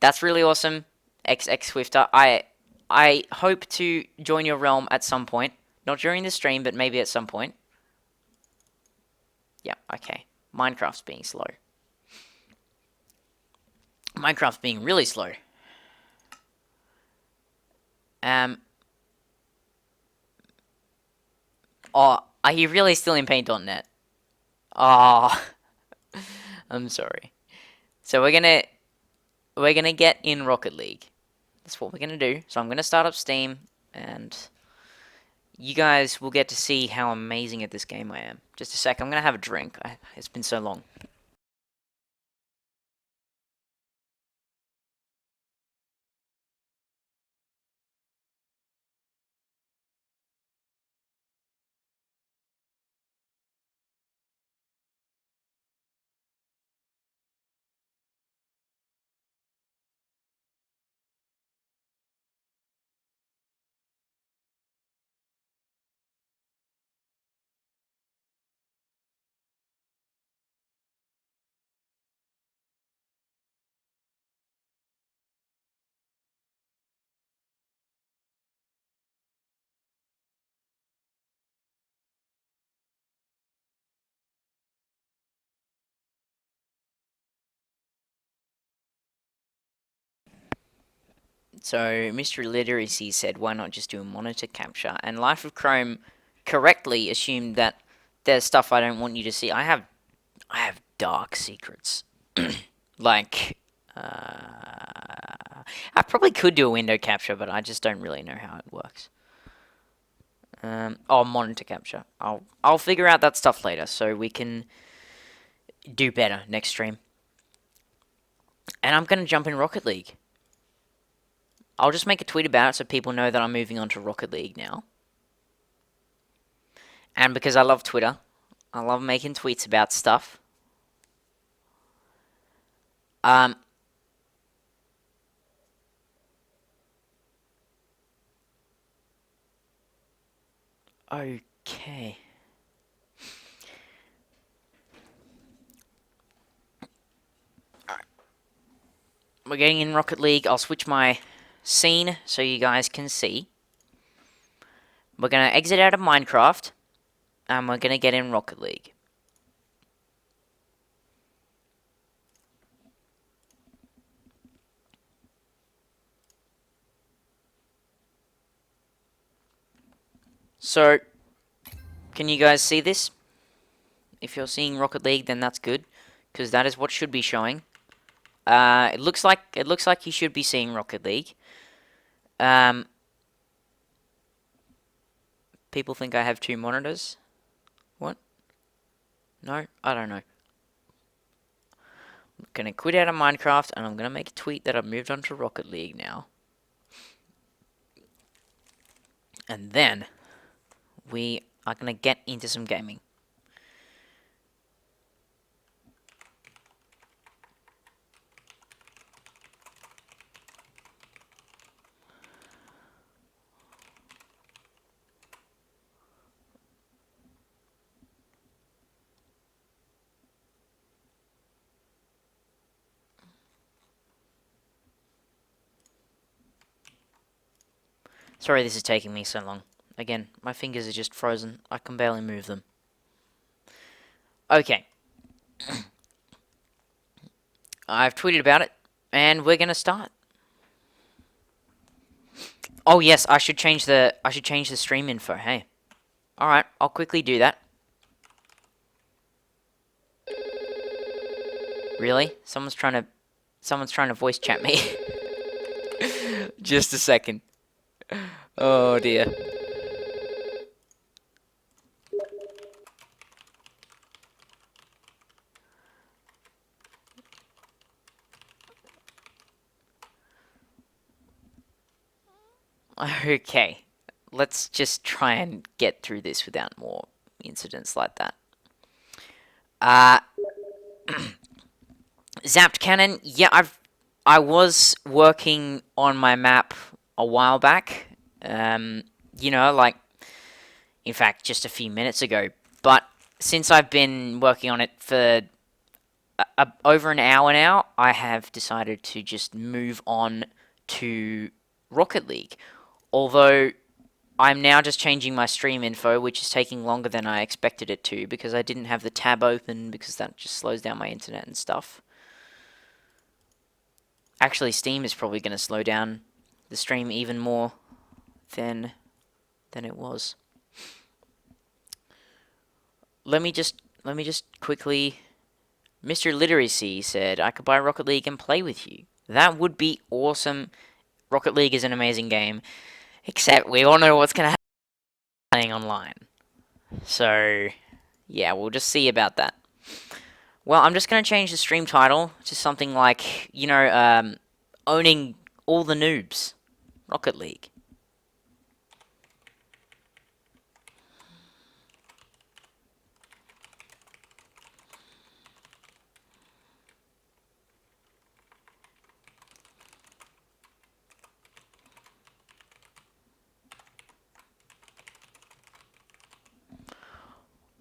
That's really awesome, XX Swifter. I hope to join your realm at some point. Not during the stream, but maybe at some point. Yeah, okay. Minecraft's being slow. Minecraft's being really slow. Oh, are you really still in paint.net? Oh, I'm sorry. So we're gonna get in Rocket League. That's what we're gonna do. So I'm gonna start up Steam, and you guys will get to see how amazing at this game I am. Just a sec, I'm gonna have a drink. It's been so long. So Mr. Literacy said, why not just do a monitor capture? And Life of Chrome correctly assumed that there's stuff I don't want you to see. I have dark secrets. Like, I probably could do a window capture, but I just don't really know how it works. Oh, monitor capture. I'll figure out that stuff later, so we can do better next stream. And I'm gonna jump in Rocket League. I'll just make a tweet about it so people know that I'm moving on to Rocket League now. And because I love Twitter, I love making tweets about stuff. Okay. Alright. We're getting in Rocket League. I'll switch my scene so you guys can see. We're going to exit out of Minecraft, and we're going to get in Rocket League. So, can you guys see this? If you're seeing Rocket League, then that's good, because that is what should be showing. It looks like you should be seeing Rocket League. People think I have two monitors. What? No, I don't know. I'm gonna quit out of Minecraft, and I'm gonna make a tweet that I've moved on to Rocket League now. And then we are gonna get into some gaming. Sorry this is taking me so long. Again, my fingers are just frozen. I can barely move them. Okay. I've tweeted about it, and we're gonna start. Oh yes, I should change the stream info. Hey. Alright, I'll quickly do that. Really? Someone's trying to voice chat me. Just a second. Oh dear. Okay, let's just try and get through this without more incidents like that. Uh, Zapped Cannon, yeah, I was working on my map a while back. You know, like, in fact, just a few minutes ago. But since I've been working on it for over an hour now, I have decided to just move on to Rocket League. Although I'm now just changing my stream info, which is taking longer than I expected it to because I didn't have the tab open because that just slows down my internet and stuff. Actually, Steam is probably going to slow down the stream even more than it was. Let me just quickly. Mr. Literacy said I could buy Rocket League and play with you. That would be awesome. Rocket League is an amazing game, except we all know what's going to happen playing online. So, yeah, we'll just see about that. Well, I'm just going to change the stream title to something like, you know, owning all the noobs. Rocket League.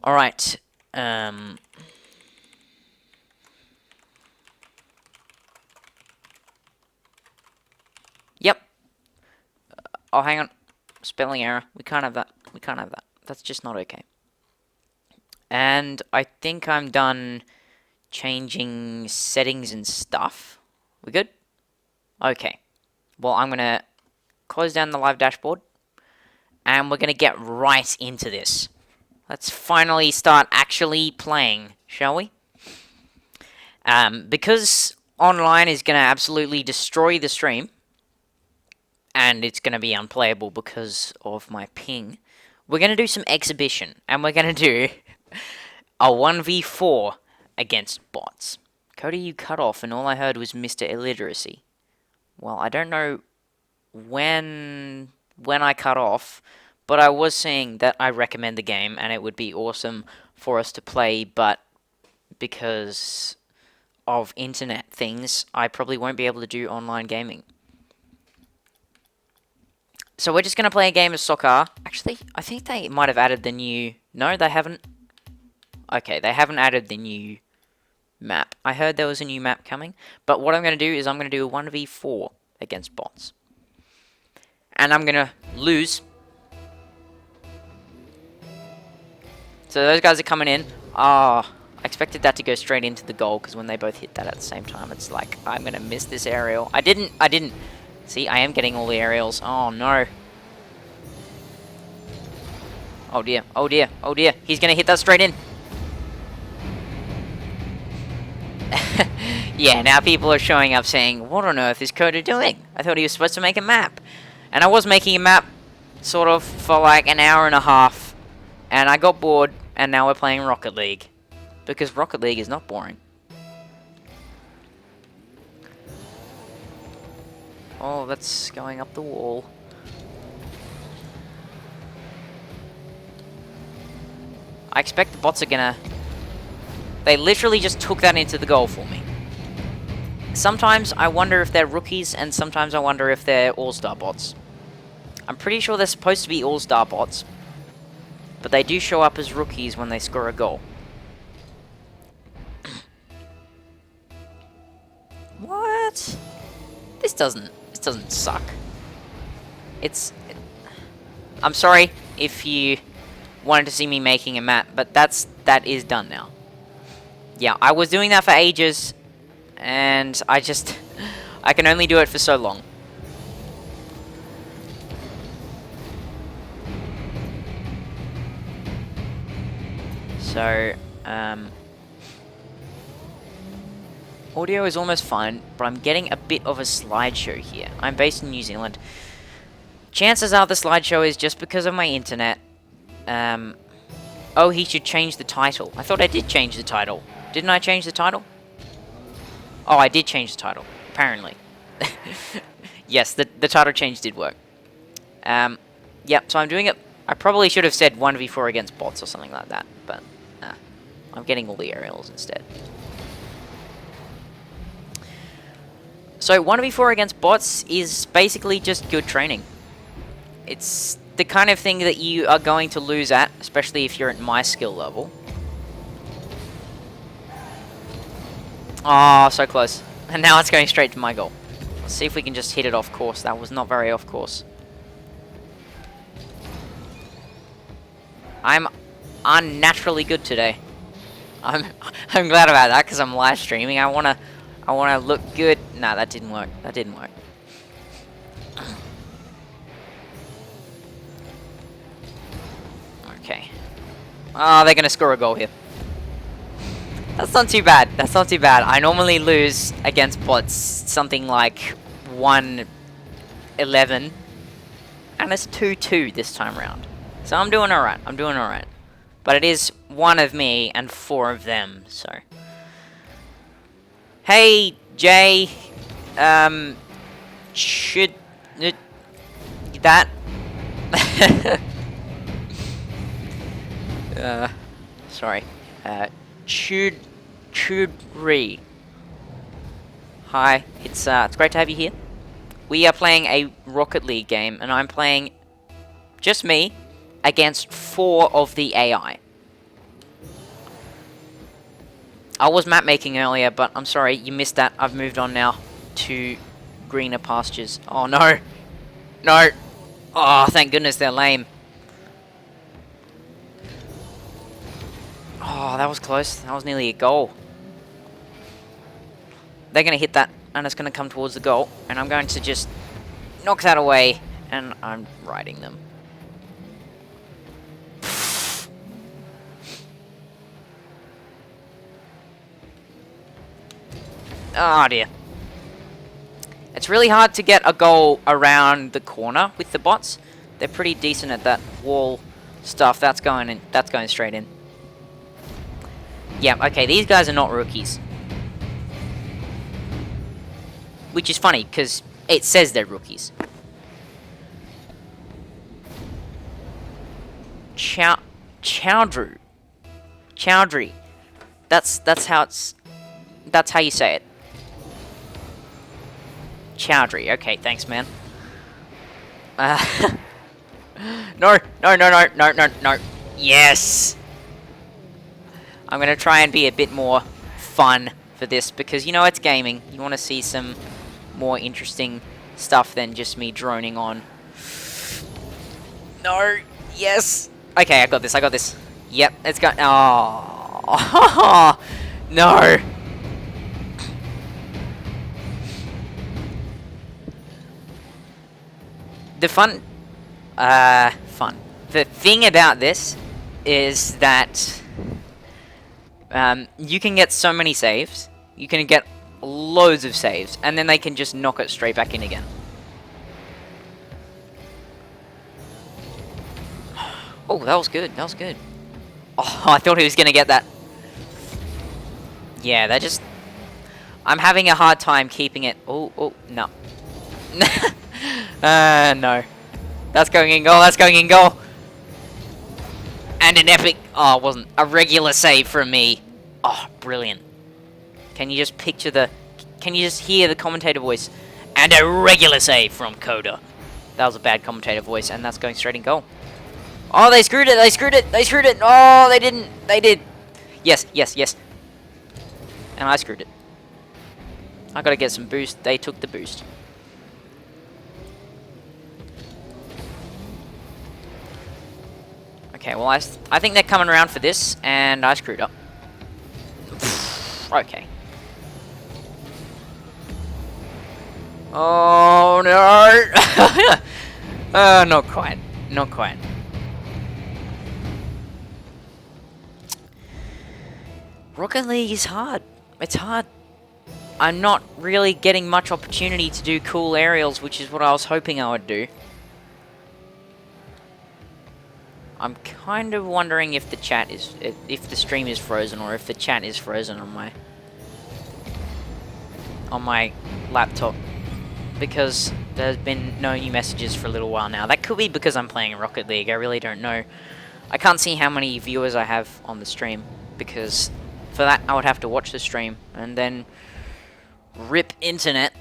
Alright, yep. Oh, hang on. Spelling error. We can't have that. We can't have that. That's just not okay. And I think I'm done changing settings and stuff. We good? Okay. Well, I'm going to close down the live dashboard. And we're going to get right into this. Let's finally start actually playing, shall we? Because online is going to absolutely destroy the stream, and it's going to be unplayable because of my ping, we're going to do some exhibition, and we're going to do a 1v4 against bots. Cody, you cut off, and all I heard was Mr. Illiteracy. Well, I don't know when I cut off, but I was saying that I recommend the game, and it would be awesome for us to play, but because of internet things, I probably won't be able to do online gaming. So we're just going to play a game of soccer. Actually, I think they might have added the new... No, they haven't. Okay, they haven't added the new map. I heard there was a new map coming, but what I'm going to do is I'm going to do a 1v4 against bots. And I'm going to lose. So those guys are coming in. I expected that to go straight into the goal, because when they both hit that at the same time, it's like, I'm going to miss this aerial. I didn't. See, I am getting all the aerials. Oh, no. Oh, dear. Oh, dear. Oh, dear. He's going to hit that straight in. Yeah, now people are showing up saying, what on earth is Coda doing? I thought he was supposed to make a map. And I was making a map, sort of, for like an hour and a half. And I got bored, and now we're playing Rocket League. Because Rocket League is not boring. Oh, that's going up the wall. I expect the bots are gonna... They literally just took that into the goal for me. Sometimes I wonder if they're rookies, and sometimes I wonder if they're all-star bots. I'm pretty sure they're supposed to be all-star bots, but they do show up as rookies when they score a goal. What? This doesn't suck. I'm sorry if you wanted to see me making a map, but that is done now. Yeah, I was doing that for ages, and I can only do it for so long. So, audio is almost fine, but I'm getting a bit of a slideshow here. I'm based in New Zealand. Chances are the slideshow is just because of my internet. Oh, he should change the title. I thought I did change the title. Didn't I change the title? Oh, I did change the title, apparently. Yes, the title change did work. Yep, so I'm doing it. I probably should have said 1v4 against bots or something like that, but I'm getting all the aerials instead. So 1v4 against bots is basically just good training. It's the kind of thing that you are going to lose at, especially if you're at my skill level. Oh, so close. And now it's going straight to my goal. Let's see if we can just hit it off course. That was not very off course. I'm unnaturally good today. I'm glad about that because I'm live streaming. I wanna look good. Nah, that didn't work. That didn't work. Okay. Oh, they're gonna score a goal here. That's not too bad. That's not too bad. I normally lose against bots something like 1-11, and it's 2-2 this time round. So I'm doing alright. I'm doing alright. But it is 1 of me and 4 of them, so. Hey, Jay. Should that? Sorry. Should read. Hi, it's great to have you here. We are playing a Rocket League game, and I'm playing just me against 4 of the AI. I was map making earlier, but I'm sorry, you missed that. I've moved on now to greener pastures. Oh no. No. Oh, thank goodness they're lame. Oh, that was close. That was nearly a goal. They're going to hit that, and it's going to come towards the goal. And I'm going to just knock that away, and I'm riding them. Oh, dear. It's really hard to get a goal around the corner with the bots. They're pretty decent at that wall stuff. That's going in. That's going straight in. Yeah, okay, these guys are not rookies. Which is funny, because it says they're rookies. Chowdhury. Chowdhury. That's how you say it. Chowdhury. Okay, thanks, man. No. Yes! I'm going to try and be a bit more fun for this, because, you know, it's gaming. You want to see some more interesting stuff than just me droning on. No! Yes! Okay, I got this. Yep, it's got... Oh! No! The fun... The thing about this is that... you can get so many saves. You can get loads of saves, and then they can just knock it straight back in again. Oh, that was good. That was good. Oh, I thought he was going to get that. Yeah, that just... I'm having a hard time keeping it... Oh, no. No. That's going in goal. That's going in goal. And an epic... Oh, it wasn't. A regular save from me. Oh, brilliant. Can you just picture the... Can you just hear the commentator voice? And a regular save from Coda. That was a bad commentator voice, and that's going straight in goal. Oh, they screwed it. They screwed it. They screwed it. Oh, they didn't. They did. Yes. And I screwed it. I gotta get some boost. They took the boost. Okay, well, I think they're coming around for this, and I screwed up. Okay. Oh, no! Not quite. Not quite. Rocket League is hard. It's hard. I'm not really getting much opportunity to do cool aerials, which is what I was hoping I would do. I'm kind of wondering if the chat is... if the stream is frozen, or if the chat is frozen on my laptop. Because There's been no new messages for a little while now. That could be because I'm playing Rocket League. I really don't know. I can't see how many viewers I have on the stream, because for that I would have to watch the stream and then rip internet.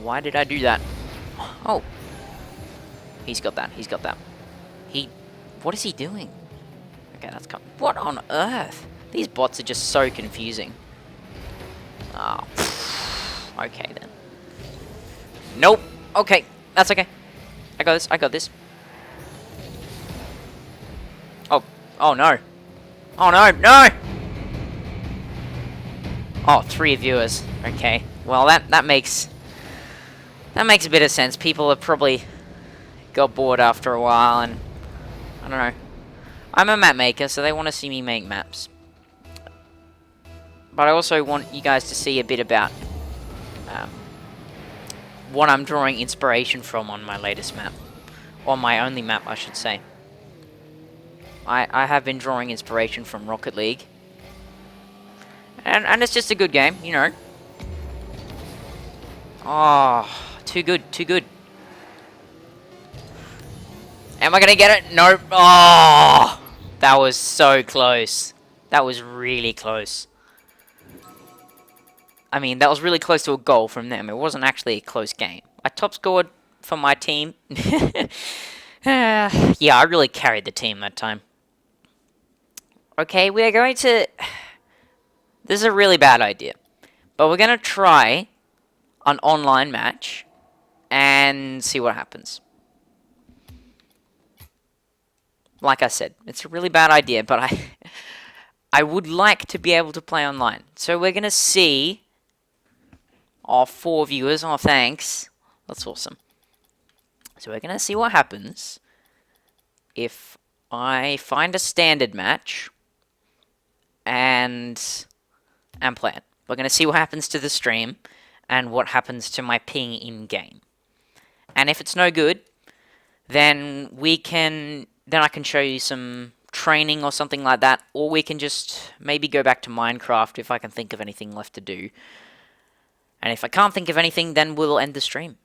Why did I do that? Oh. He's got that. He's got that. What is he doing? Okay, that's coming. What on earth? These bots are just so confusing. Oh. Okay, then. Nope. Okay. That's okay. I got this. I got this. Oh. Oh, no. Oh, no. No! Oh, 3 viewers. Okay. Well, that makes a bit of sense. People have probably got bored after a while, and I don't know. I'm a map maker, so they want to see me make maps. But I also want you guys to see a bit about what I'm drawing inspiration from on my latest map. Or my only map, I should say. I have been drawing inspiration from Rocket League. And it's just a good game, you know. Oh, too good, too good. Am I gonna get it? Nope. Oh, that was so close. That was really close. I mean, that was really close to a goal from them. It wasn't actually a close game. I top scored for my team. Yeah, I really carried the team that time. Okay, we are going to... This is a really bad idea. But we're going to try an online match and see what happens. Like I said, it's a really bad idea, but I would like to be able to play online. So we're going to see... Oh, 4 viewers. Oh, thanks. That's awesome. So we're going to see what happens if I find a standard match and play it. We're going to see what happens to the stream and what happens to my ping in-game. And if it's no good, then I can show you some training or something like that, or we can just maybe go back to Minecraft if I can think of anything left to do. And if I can't think of anything, then we'll end the stream.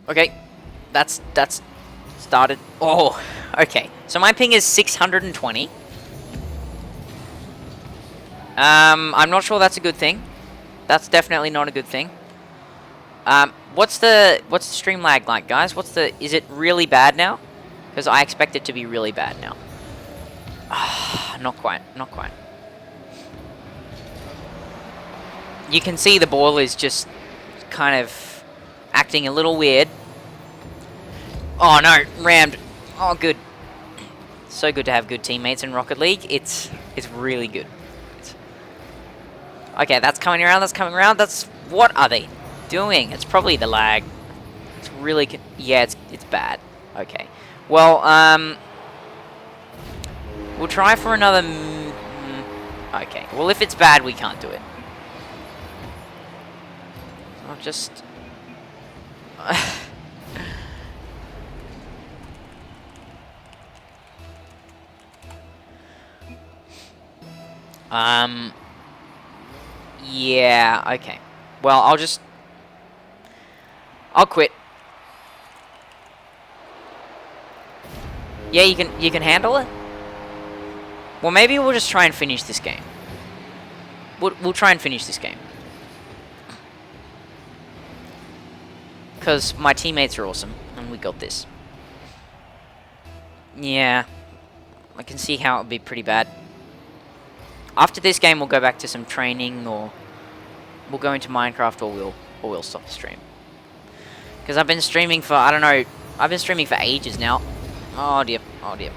Okay, that's started. Oh, okay. So my ping is 620. I'm not sure that's a good thing. That's definitely not a good thing. What's the stream lag like, guys? Is it really bad now? Because I expect it to be really bad now. Not quite, not quite. You can see the ball is just kind of acting a little weird. Oh no, rammed. Oh, good. So good to have good teammates in Rocket League. It's really good. Okay, that's coming around, that's coming around. What are they doing? It's probably the lag. It's really... Yeah, it's bad. Okay. Well, we'll try for another... Okay. Well, if it's bad, we can't do it. I'll just... Yeah, okay. Well, I'll quit. Yeah, you can handle it? Well, maybe we'll just try and finish this game. We'll try and finish this game. Because my teammates are awesome, and we got this. Yeah. I can see how it would be pretty bad. After this game, we'll go back to some training, or we'll go into Minecraft, or we'll stop the stream. Because I've been streaming for, I don't know, I've been streaming for ages now. Oh dear, oh dear.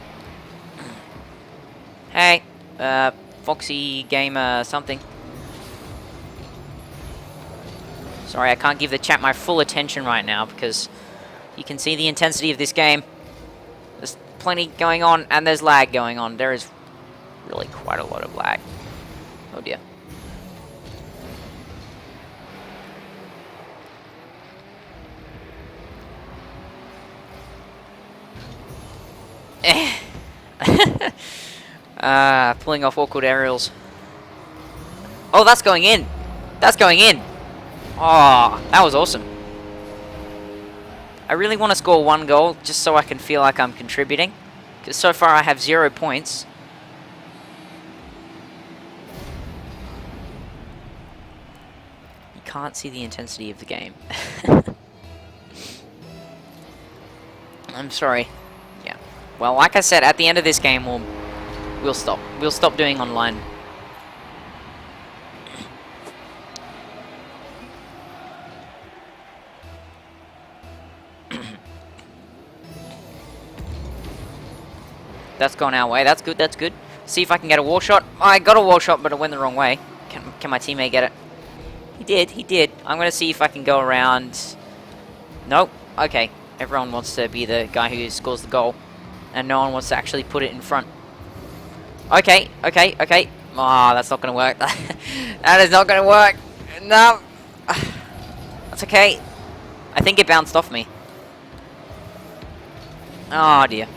Hey, Foxy Gamer something. Sorry, I can't give the chat my full attention right now because you can see the intensity of this game. There's plenty going on, and there's lag going on. There is really quite a lot of lag. Oh dear. Pulling off awkward aerials. Oh, that's going in. That's going in. Oh, that was awesome. I really want to score 1 goal just so I can feel like I'm contributing. Because so far I have 0 points. You can't see the intensity of the game. I'm sorry. Yeah. Well, like I said, at the end of this game, we'll stop. We'll stop doing online. That's gone our way. That's good. That's good. See if I can get a wall shot. I got a wall shot, but it went the wrong way. Can my teammate get it? He did. He did. I'm going to see if I can go around. Nope. Okay. Everyone wants to be the guy who scores the goal. And no one wants to actually put it in front. Okay. Okay. Okay. Oh, that's not going to work. That is not going to work. No. That's okay. I think it bounced off me. Oh, dear.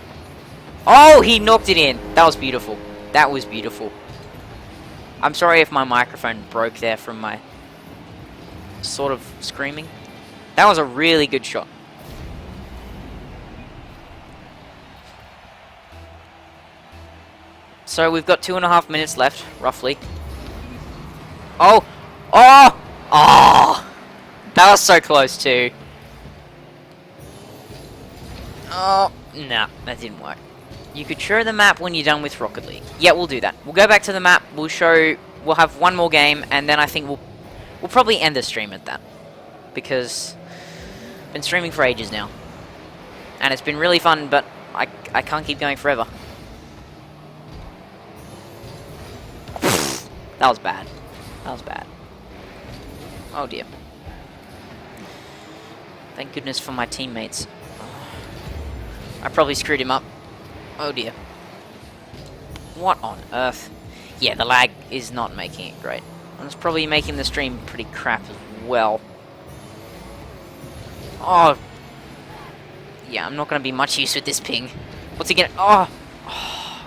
Oh, he knocked it in. That was beautiful. That was beautiful. I'm sorry if my microphone broke there from my sort of screaming. That was a really good shot. So we've got 2.5 minutes left, roughly. Oh! Oh! Oh! That was so close too. Oh, no, that didn't work. You could show the map when you're done with Rocket League. Yeah, we'll do that. We'll go back to the map. We'll have 1 more game, and then I think we'll probably end the stream at that, because I've been streaming for ages now, and it's been really fun. But I can't keep going forever. That was bad. That was bad. Oh dear. Thank goodness for my teammates. I probably screwed him up. Oh dear. What on earth? Yeah, the lag is not making it great. And it's probably making the stream pretty crap as well. Oh. Yeah, I'm not going to be much use with this ping. What's he getting? Oh. Oh.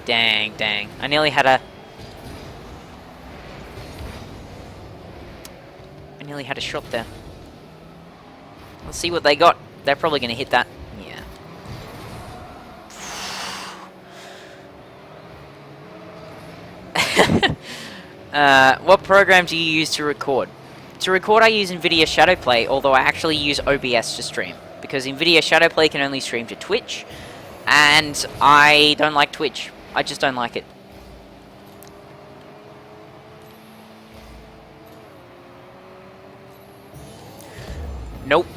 Dang, dang. I nearly had a shot there. Let's see what they got. They're probably going to hit that. Yeah. What program do you use to record? To record, I use NVIDIA Shadowplay, although I actually use OBS to stream, because NVIDIA Shadowplay can only stream to Twitch, and I don't like Twitch. I just don't like it. Nope.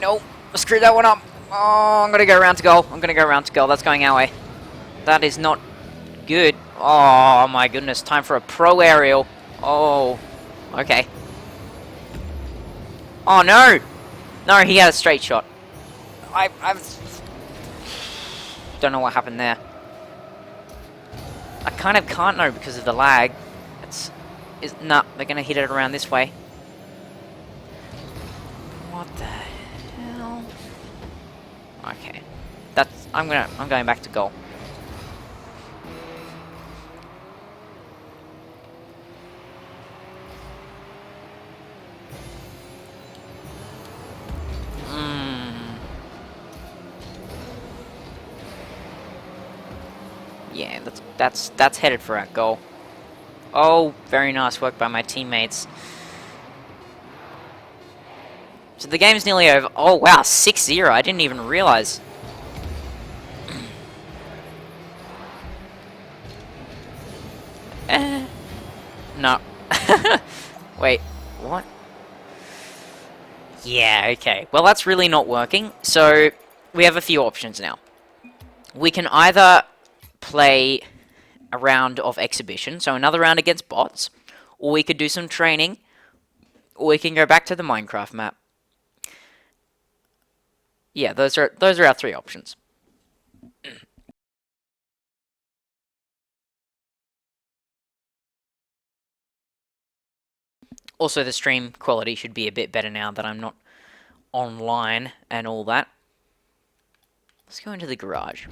Nope. Screw that one up. Oh, I'm gonna go around to goal. I'm gonna go around to goal. That's going our way. That is not good. Oh my goodness. Time for a pro aerial. Oh. Okay. Oh no! No, he had a straight shot. I don't know what happened there. I kind of can't know because of the lag. Nah, they're gonna hit it around this way. What the hell? Okay. I'm going back to goal. Yeah, that's headed for our goal. Oh, very nice work by my teammates. So the game's nearly over. Oh wow, 6-0. I didn't even realize. No. Wait, what? Yeah, okay. Well, that's really not working. So we have a few options now. We can either play a round of exhibition, so another round against bots, or we could do some training, or we can go back to the Minecraft map. Yeah, those are our 3 options. Also, the stream quality should be a bit better now that I'm not online and all that. Let's go into the garage.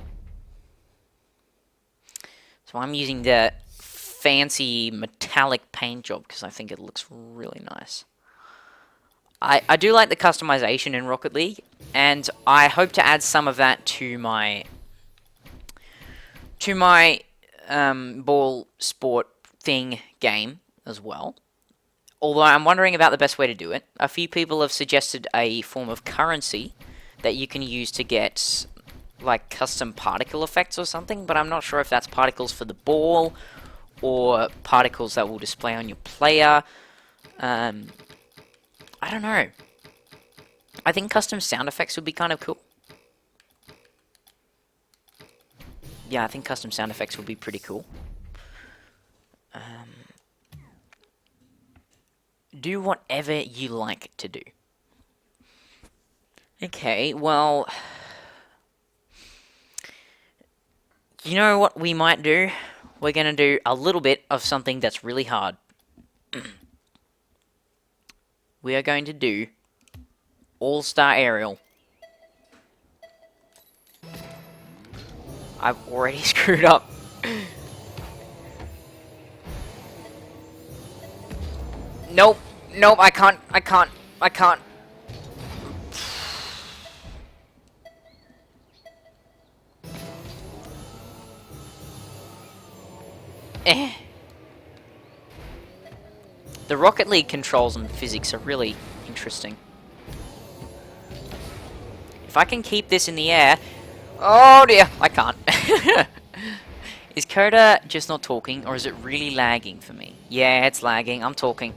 So I'm using the fancy metallic paint job because I think it looks really nice. I do like the customization in Rocket League, and I hope to add some of that to my ball sport thing game as well. Although I'm wondering about the best way to do it. A few people have suggested a form of currency that you can use to get like custom particle effects or something, but I'm not sure if that's particles for the ball or particles that will display on your player. I don't know. I think custom sound effects would be kind of cool. Yeah, I think custom sound effects would be pretty cool. Do whatever you like to do. Okay, well... You know what we might do? We're going to do a little bit of something that's really hard. We are going to do All-Star Aerial. I've already screwed up. Nope. Nope, I can't. Eh. The Rocket League controls and physics are really interesting. If I can keep this in the air... Oh dear, I can't. Is Coda just not talking, or is it really lagging for me? Yeah, it's lagging. I'm talking.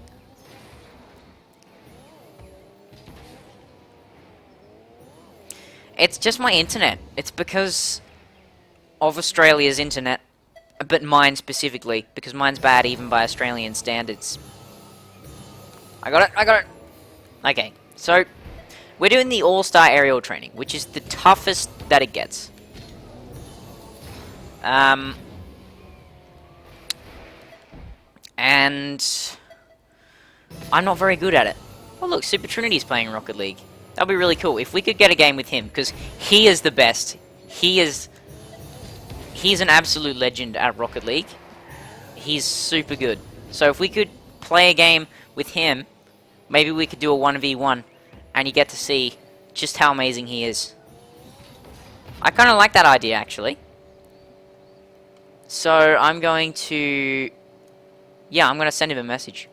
It's just my internet. It's because of Australia's internet, but mine specifically, because mine's bad even by Australian standards. I got it. Okay, so we're doing the All-Star Aerial training, which is the toughest that it gets. And I'm not very good at it. Oh look, Super Trinity's playing Rocket League. That'd be really cool if we could get a game with him, because he is the best. He's an absolute legend at Rocket League. He's super good. So if we could play a game with him, maybe we could do a 1v1, and you get to see just how amazing he is. I kind of like that idea, actually. So I'm going to... Yeah, I'm going to send him a message.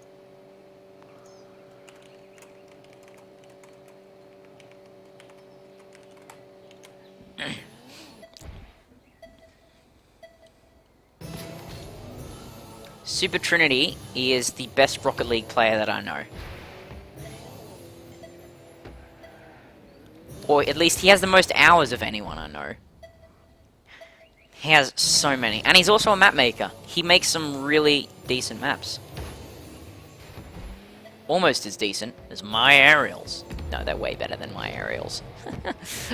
Super Trinity is the best Rocket League player that I know. Or at least he has the most hours of anyone I know. He has so many. And he's also a map maker. He makes some really decent maps. Almost as decent as my aerials. No, they're way better than my aerials.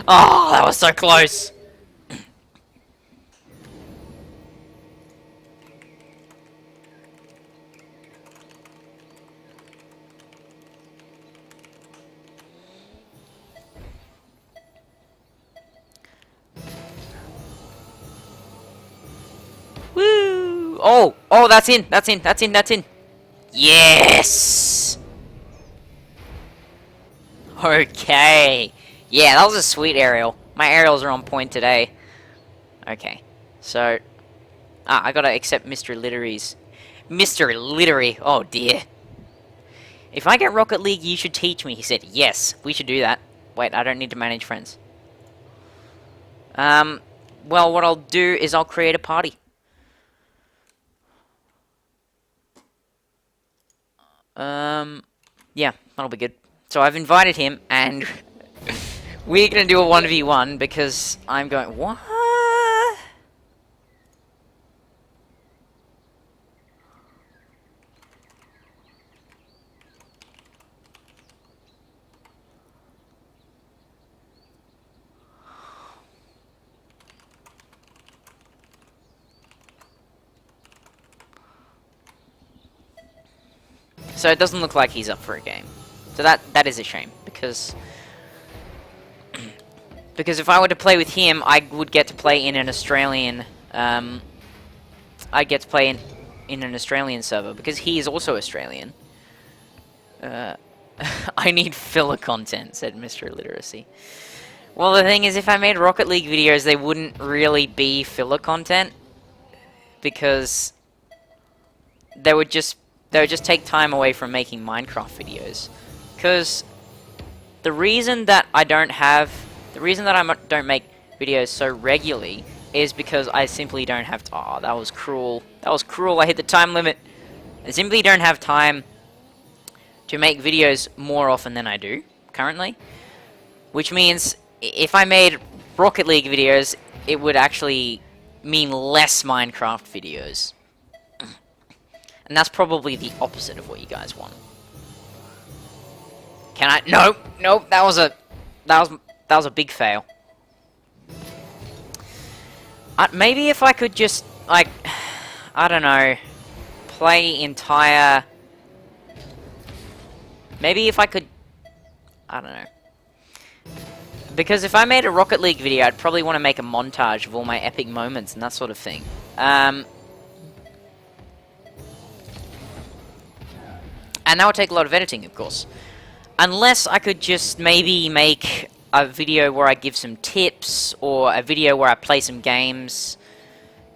Oh, that was so close! Woo! Oh, that's in! Yes! Okay. Yeah, that was a sweet aerial. My aerials are on point today. Okay. So... I gotta accept Mr. Littery's... Mr. Littery! Oh dear. If I get Rocket League, you should teach me. He said, yes, we should do that. Wait, I don't need to manage friends. Well, what I'll do is I'll create a party. Yeah, that'll be good. So I've invited him, and we're gonna do a 1v1 because I'm going, what? So it doesn't look like he's up for a game. So that is a shame, because if I were to play with him, I would get to play in an Australian I get to play in an Australian server, because he is also Australian. I need filler content, said Mr. Illiteracy. Well, the thing is, if I made Rocket League videos, they wouldn't really be filler content, because they would just take time away from making Minecraft videos. Because the reason that I don't make videos so regularly is because I simply don't have oh, that was cruel. That was cruel. I hit the time limit. I simply don't have time to make videos more often than I do currently. Which means if I made Rocket League videos, it would actually mean less Minecraft videos. And that's probably the opposite of what you guys want. Can I? Nope, nope. That was a big fail. Maybe if I could just, like, I don't know, play entire... Maybe if I could... I don't know. Because if I made a Rocket League video, I'd probably want to make a montage of all my epic moments and that sort of thing. And that would take a lot of editing, of course. Unless I could just maybe make a video where I give some tips, or a video where I play some games.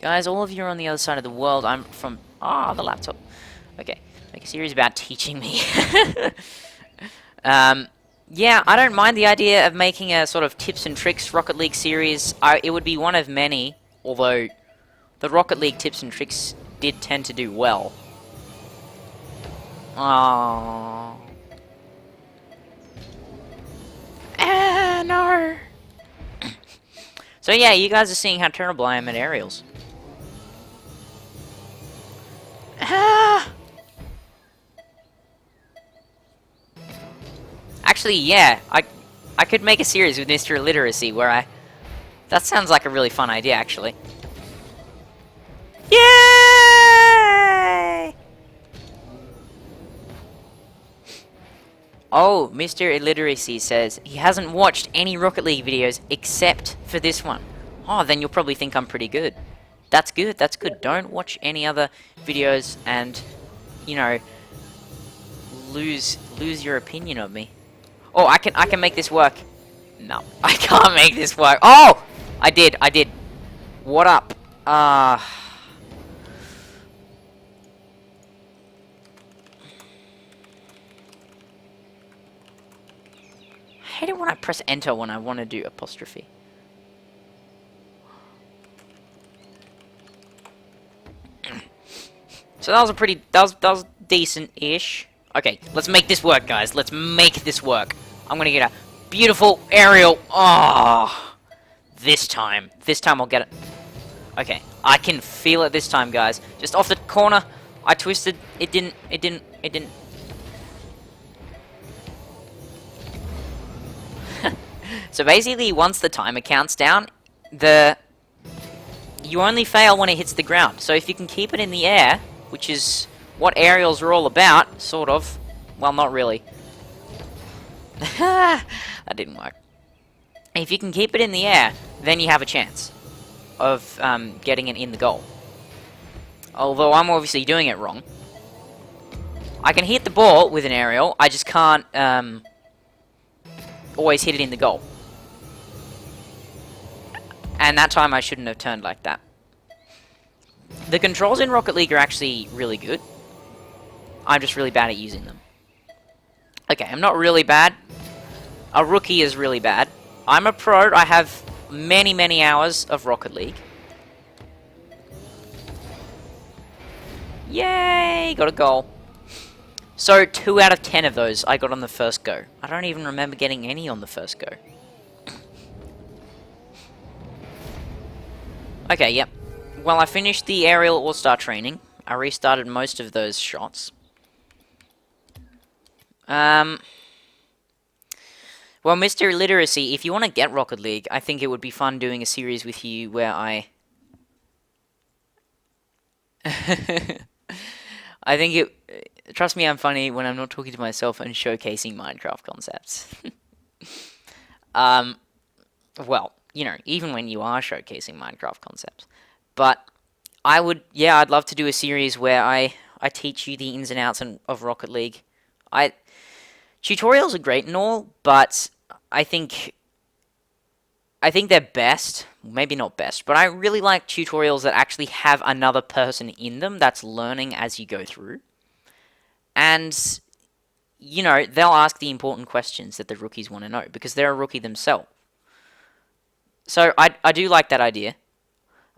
Guys, all of you are on the other side of the world. I'm from... Ah, the laptop. Okay, make a series about teaching me. Yeah, I don't mind the idea of making a sort of tips and tricks Rocket League series. It would be one of many, although the Rocket League tips and tricks did tend to do well. Aww. No. So yeah, you guys are seeing how terrible I am at aerials. Actually, yeah, I could make a series with Mr. Illiteracy where that sounds like a really fun idea, actually. Yay! Oh, Mr. Illiteracy says he hasn't watched any Rocket League videos except for this one. Oh, then you'll probably think I'm pretty good. That's good, that's good. Don't watch any other videos and, you know, lose your opinion of me. Oh, I can make this work. No, I can't make this work. Oh! I did. What up? I hate it when I press enter when I want to do apostrophe. So that was a pretty... That was decent-ish. Okay, let's make this work, guys. Let's make this work. I'm gonna get a beautiful aerial. Oh, this time I'll get it. Okay, I can feel it this time, guys. Just off the corner, I twisted. It didn't. So basically, once the timer counts down, you only fail when it hits the ground. So if you can keep it in the air, which is what aerials are all about, sort of. Well, not really. That didn't work. If you can keep it in the air, then you have a chance of getting it in the goal. Although I'm obviously doing it wrong. I can hit the ball with an aerial, I just can't always hit it in the goal. And that time I shouldn't have turned like that. The controls in Rocket League are actually really good. I'm just really bad at using them. Okay, I'm not really bad. A rookie is really bad. I'm a pro. I have many, many hours of Rocket League. Yay! Got a goal. So, 2 out of 10 of those I got on the first go. I don't even remember getting any on the first go. Okay, yep. Well, I finished the aerial all-star training. I restarted most of those shots. Well, Mr. Illiteracy, if you want to get Rocket League, I think it would be fun doing a series with you where I think it... Trust me, I'm funny when I'm not talking to myself and showcasing Minecraft concepts. Well, you know, even when you are showcasing Minecraft concepts. But I'd love to do a series where I teach you the ins and outs of Rocket League. Tutorials are great and all, but I think they're best. Maybe not best, but I really like tutorials that actually have another person in them that's learning as you go through. And, you know, they'll ask the important questions that the rookies want to know because they're a rookie themselves. So I do like that idea.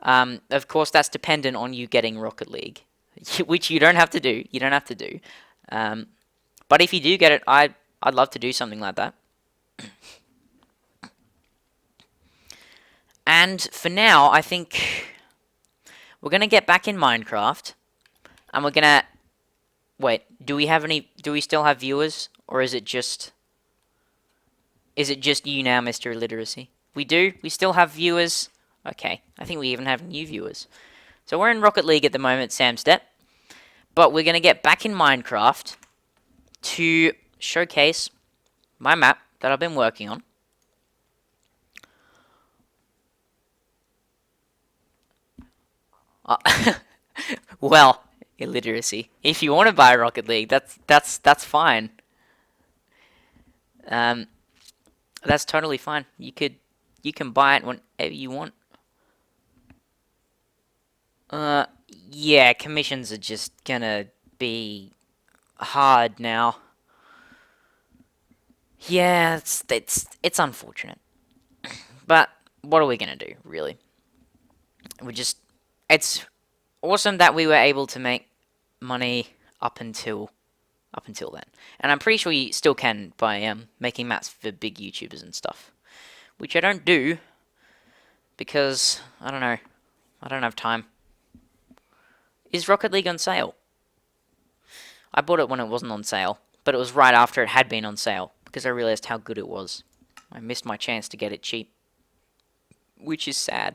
Of course, that's dependent on you getting Rocket League, which you don't have to do. You don't have to do. But if you do get it, I'd love to do something like that. And for now, I think we're gonna get back in Minecraft, and we're gonna wait. Do we still have viewers, or is it just you now, Mr. Illiteracy? We do. We still have viewers. Okay, I think we even have new viewers. So we're in Rocket League at the moment, Sam Step, but we're gonna get back in Minecraft to showcase my map that I've been working on. Well, illiteracy. If you want to buy Rocket League, that's fine. That's totally fine. You can buy it whenever you want. Yeah, commissions are just gonna be hard now. Yeah, it's unfortunate. But what are we gonna do, really? It's awesome that we were able to make money up until then. And I'm pretty sure you still can by making maps for big YouTubers and stuff. Which I don't do because I don't know. I don't have time. Is Rocket League on sale? I bought it when it wasn't on sale, but it was right after it had been on sale because I realized how good it was. I missed my chance to get it cheap, which is sad.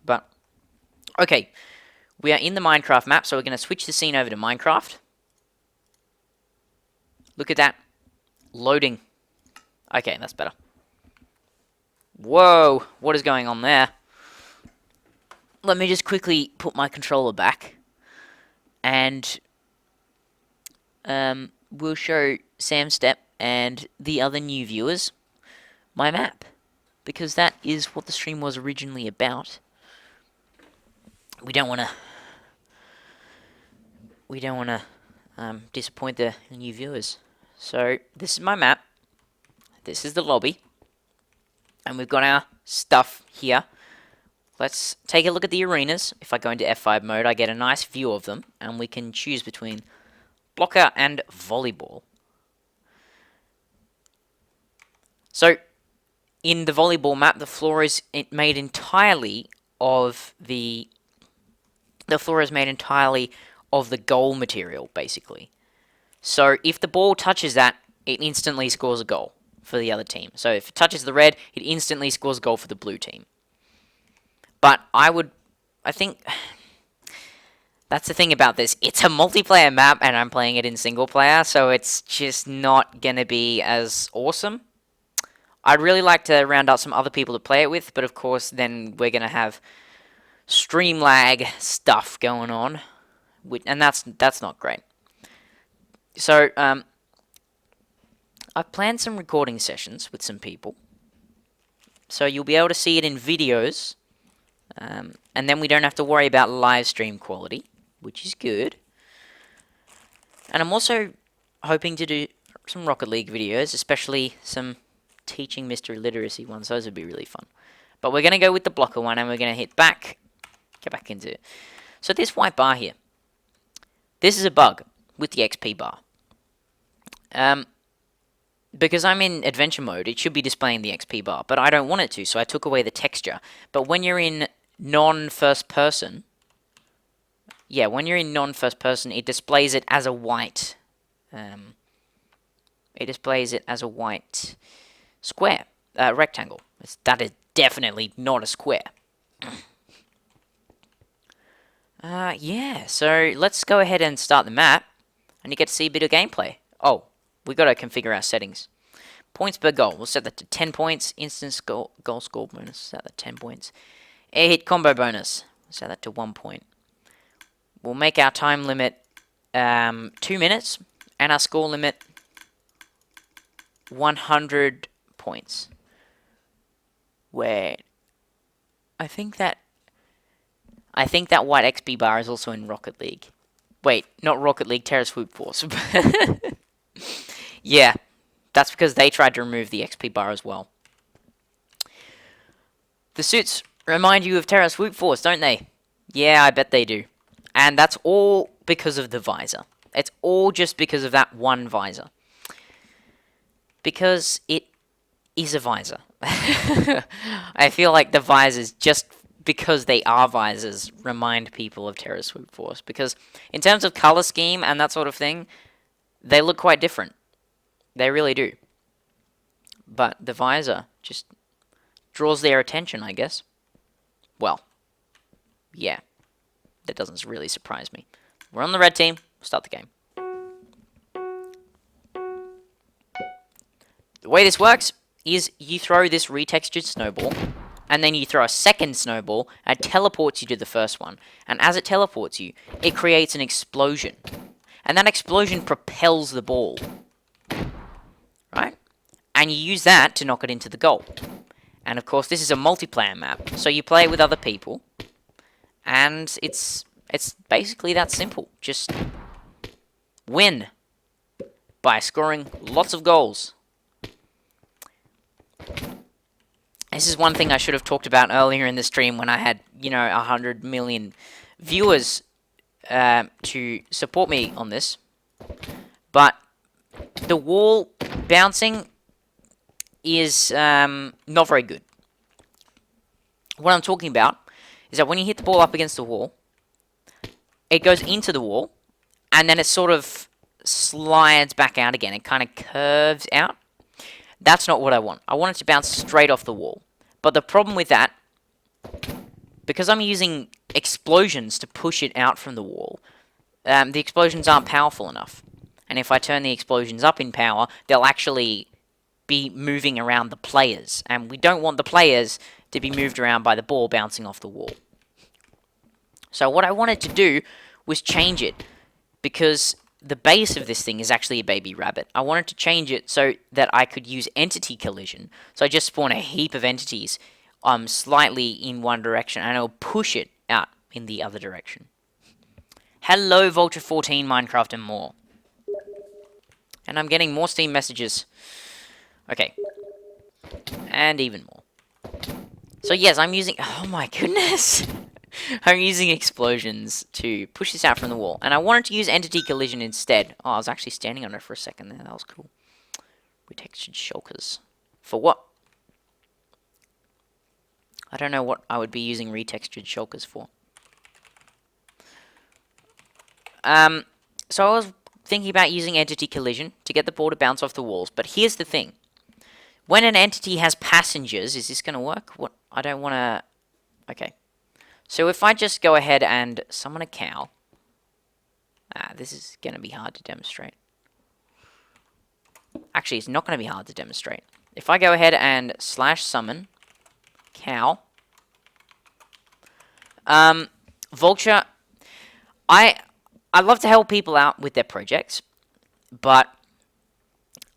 But okay, we are in the Minecraft map, so we're going to switch the scene over to Minecraft. Look at that. Loading. Okay, that's better. Whoa, what is going on there? Let me just quickly put my controller back. And we'll show Sam Step and the other new viewers my map. Because that is what the stream was originally about. We don't want to disappoint the new viewers. So this is my map. This is the lobby. And we've got our stuff here. Let's take a look at the arenas. If I go into F5 mode, I get a nice view of them. And we can choose between blocker and volleyball. So in the volleyball map, the floor is made entirely of the goal material, basically. So if the ball touches that, it instantly scores a goal for the other team. So if it touches the red, it instantly scores a goal for the blue team. But I think that's the thing about this. It's a multiplayer map, and I'm playing it in single player, so it's just not gonna be as awesome. I'd really like to round up some other people to play it with, but of course then we're gonna have stream lag stuff going on, and that's not great. So I've planned some recording sessions with some people, so you'll be able to see it in videos, and then we don't have to worry about live stream quality, which is good. And I'm also hoping to do some Rocket League videos, especially some teaching Mr. Illiteracy ones. Those would be really fun. But we're going to go with the blocker one, and we're going to hit back. Get back into it. So this white bar here, this is a bug with the XP bar. Because I'm in adventure mode, it should be displaying the XP bar, but I don't want it to, so I took away the texture. But when you're in non-first person, it displays it as a white. It displays it as a white square, rectangle. That is definitely not a square. Yeah, so let's go ahead and start the map, and you get to see a bit of gameplay. Oh, we got to configure our settings. Points per goal, we'll set that to 10 points. Instant goal score bonus, set that to 10 points. Air hit combo bonus, set that to 1 point. We'll make our time limit 2 minutes, and our score limit 100 points. Wait, I think that white XP bar is also in Rocket League. Wait, not Rocket League, Terra Swoop Force. Yeah, that's because they tried to remove the XP bar as well. The suits remind you of Terra Swoop Force, don't they? Yeah, I bet they do. And that's all because of the visor. It's all just because of that one visor. Because it is a visor. I feel like the visors, just because they are visors, remind people of Terra Swoop Force. Because in terms of color scheme and that sort of thing, they look quite different. They really do. But the visor just draws their attention, I guess. Well, yeah. That doesn't really surprise me. We're on the red team. Start the game. The way this works is you throw this retextured snowball, and then you throw a second snowball, and it teleports you to the first one. And as it teleports you, it creates an explosion. And that explosion propels the ball. Right? And you use that to knock it into the goal. And of course, this is a multiplayer map, so you play it with other people. And it's basically that simple. Just win by scoring lots of goals. This is one thing I should have talked about earlier in the stream when I had, 100 million viewers to support me on this. But the wall bouncing is not very good. What I'm talking about is that when you hit the ball up against the wall, it goes into the wall, and then it sort of slides back out again. It kind of curves out. That's not what I want. I want it to bounce straight off the wall. But the problem with that, because I'm using explosions to push it out from the wall, the explosions aren't powerful enough. And if I turn the explosions up in power, they'll actually be moving around the players. And we don't want the players to be moved around by the ball bouncing off the wall. So what I wanted to do was change it, because the base of this thing is actually a baby rabbit. I wanted to change it so that I could use entity collision. So I just spawn a heap of entities slightly in one direction, and I'll push it out in the other direction. Hello, Vulture 14, Minecraft and more. And I'm getting more Steam messages. Okay. And even more. So yes, I'm using... Oh my goodness! I'm using explosions to push this out from the wall. And I wanted to use entity collision instead. Oh, I was actually standing on it for a second there. That was cool. Retextured shulkers. For what? I don't know what I would be using retextured shulkers for. So I was thinking about using entity collision to get the ball to bounce off the walls. But here's the thing. When an entity has passengers, is this going to work? What? I don't want to... Okay. So if I just go ahead and summon a cow... this is going to be hard to demonstrate. Actually, it's not going to be hard to demonstrate. If I go ahead and /summon cow... Vulture... I love to help people out with their projects, but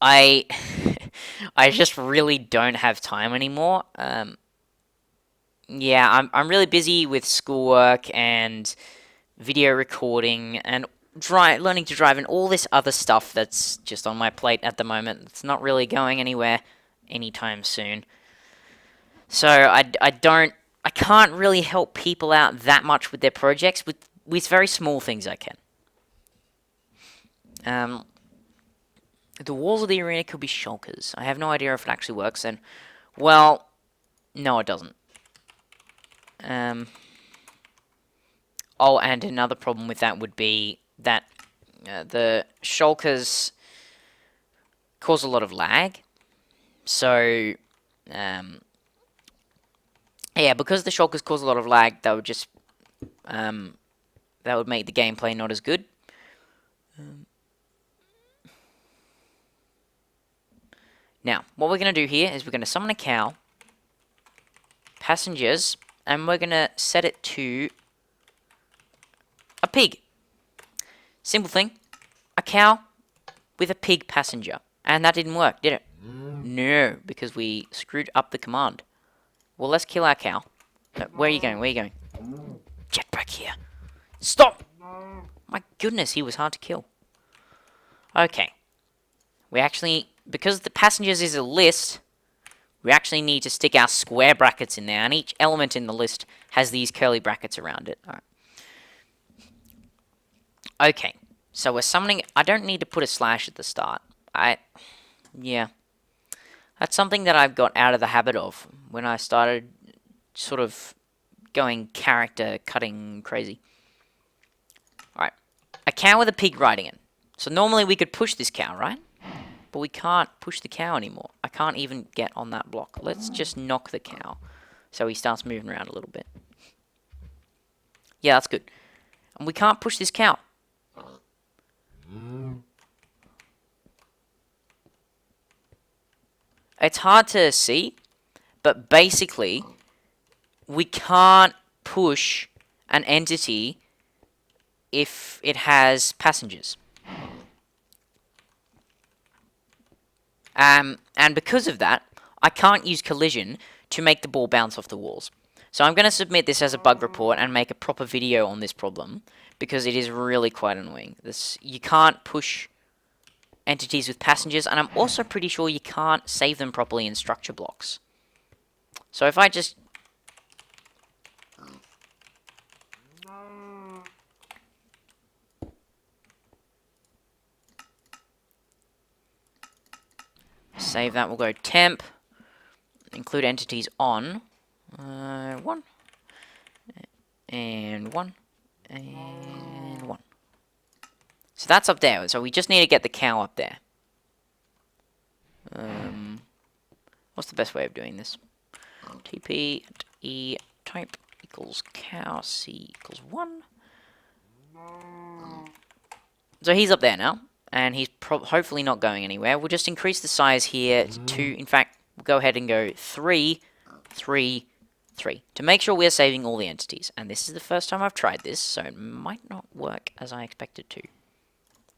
I just really don't have time anymore. Yeah, I'm really busy with schoolwork and video recording and learning to drive and all this other stuff that's just on my plate at the moment. It's not really going anywhere anytime soon. So I can't really help people out that much with their projects. With very small things I can. The walls of the arena could be shulkers. I have no idea if it actually works then. Well, no it doesn't. Oh, and another problem with that would be that the shulkers cause a lot of lag. So, yeah, because the shulkers cause a lot of lag, that would just, that would make the gameplay not as good. Now, what we're going to do here is we're going to summon a cow, passengers, and we're going to set it to A pig. Simple thing. A cow with a pig passenger. And that didn't work, did it? No, because we screwed up the command. Well, let's kill our cow. Where are you going? Where are you going? Get back here. Stop! My goodness, he was hard to kill. Okay. We actually, because the passengers is a list, we actually need to stick our square brackets in there, and each element in the list has these curly brackets around it. Alright. Okay, so we're summoning, I don't need to put a slash at the start. Yeah. That's something that I've got out of the habit of when I started sort of going character cutting crazy. Alright, a cow with a pig riding it. So normally we could push this cow, right? But we can't push the cow anymore. I can't even get on that block. Let's just knock the cow so he starts moving around a little bit. Yeah, that's good. And we can't push this cow. It's hard to see, but basically, we can't push an entity if it has passengers. And because of that, I can't use collision to make the ball bounce off the walls. So I'm going to submit this as a bug report and make a proper video on this problem, because it is really quite annoying. You can't push entities with passengers, and I'm also pretty sure you can't save them properly in structure blocks. So if I just... save that, we'll go temp, include entities on, 1, and 1, and 1. So that's up there, so we just need to get the cow up there. What's the best way of doing this? TP and E type equals cow, C equals 1. So he's up there now, and he's hopefully not going anywhere. We'll just increase the size here to 2. In fact, we'll go ahead and go 3, 3, 3 to make sure we're saving all the entities. And this is the first time I've tried this, so it might not work as I expected to.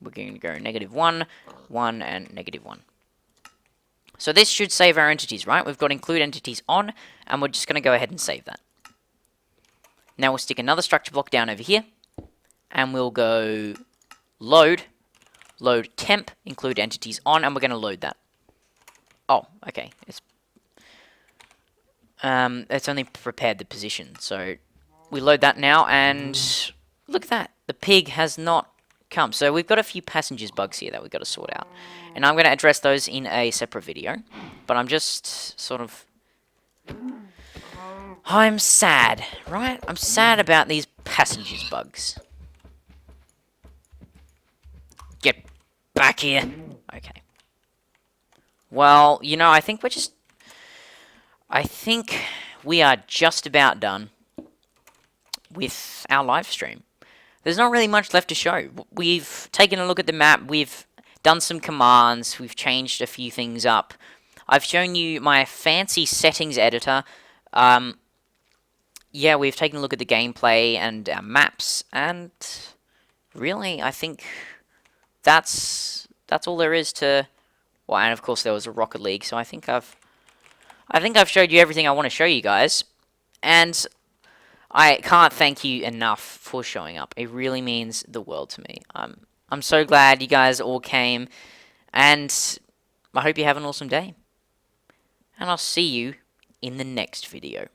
We're going to go -1, 1, and -1. So this should save our entities, right? We've got include entities on, and we're just going to go ahead and save that. Now we'll stick another structure block down over here, and we'll go load temp, include entities on, and we're going to load that. Oh, okay. It's only prepared the position, so we load that now, and look at that. The pig has not come. So we've got a few passengers bugs here that we've got to sort out. And I'm going to address those in a separate video. But I'm just sort of... I'm sad, right? I'm sad about these passengers bugs. Get back here. Okay. Well, you know, I think we are just about done with our live stream. There's not really much left to show. We've taken a look at the map, we've done some commands, we've changed a few things up. I've shown you my fancy settings editor. Yeah, we've taken a look at the gameplay and our maps, and really, I think that's all there is to... Well, and of course there was a Rocket League, so I think I've showed you everything I want to show you guys. And I can't thank you enough for showing up. It really means the world to me. I'm so glad you guys all came, and I hope you have an awesome day. And I'll see you in the next video.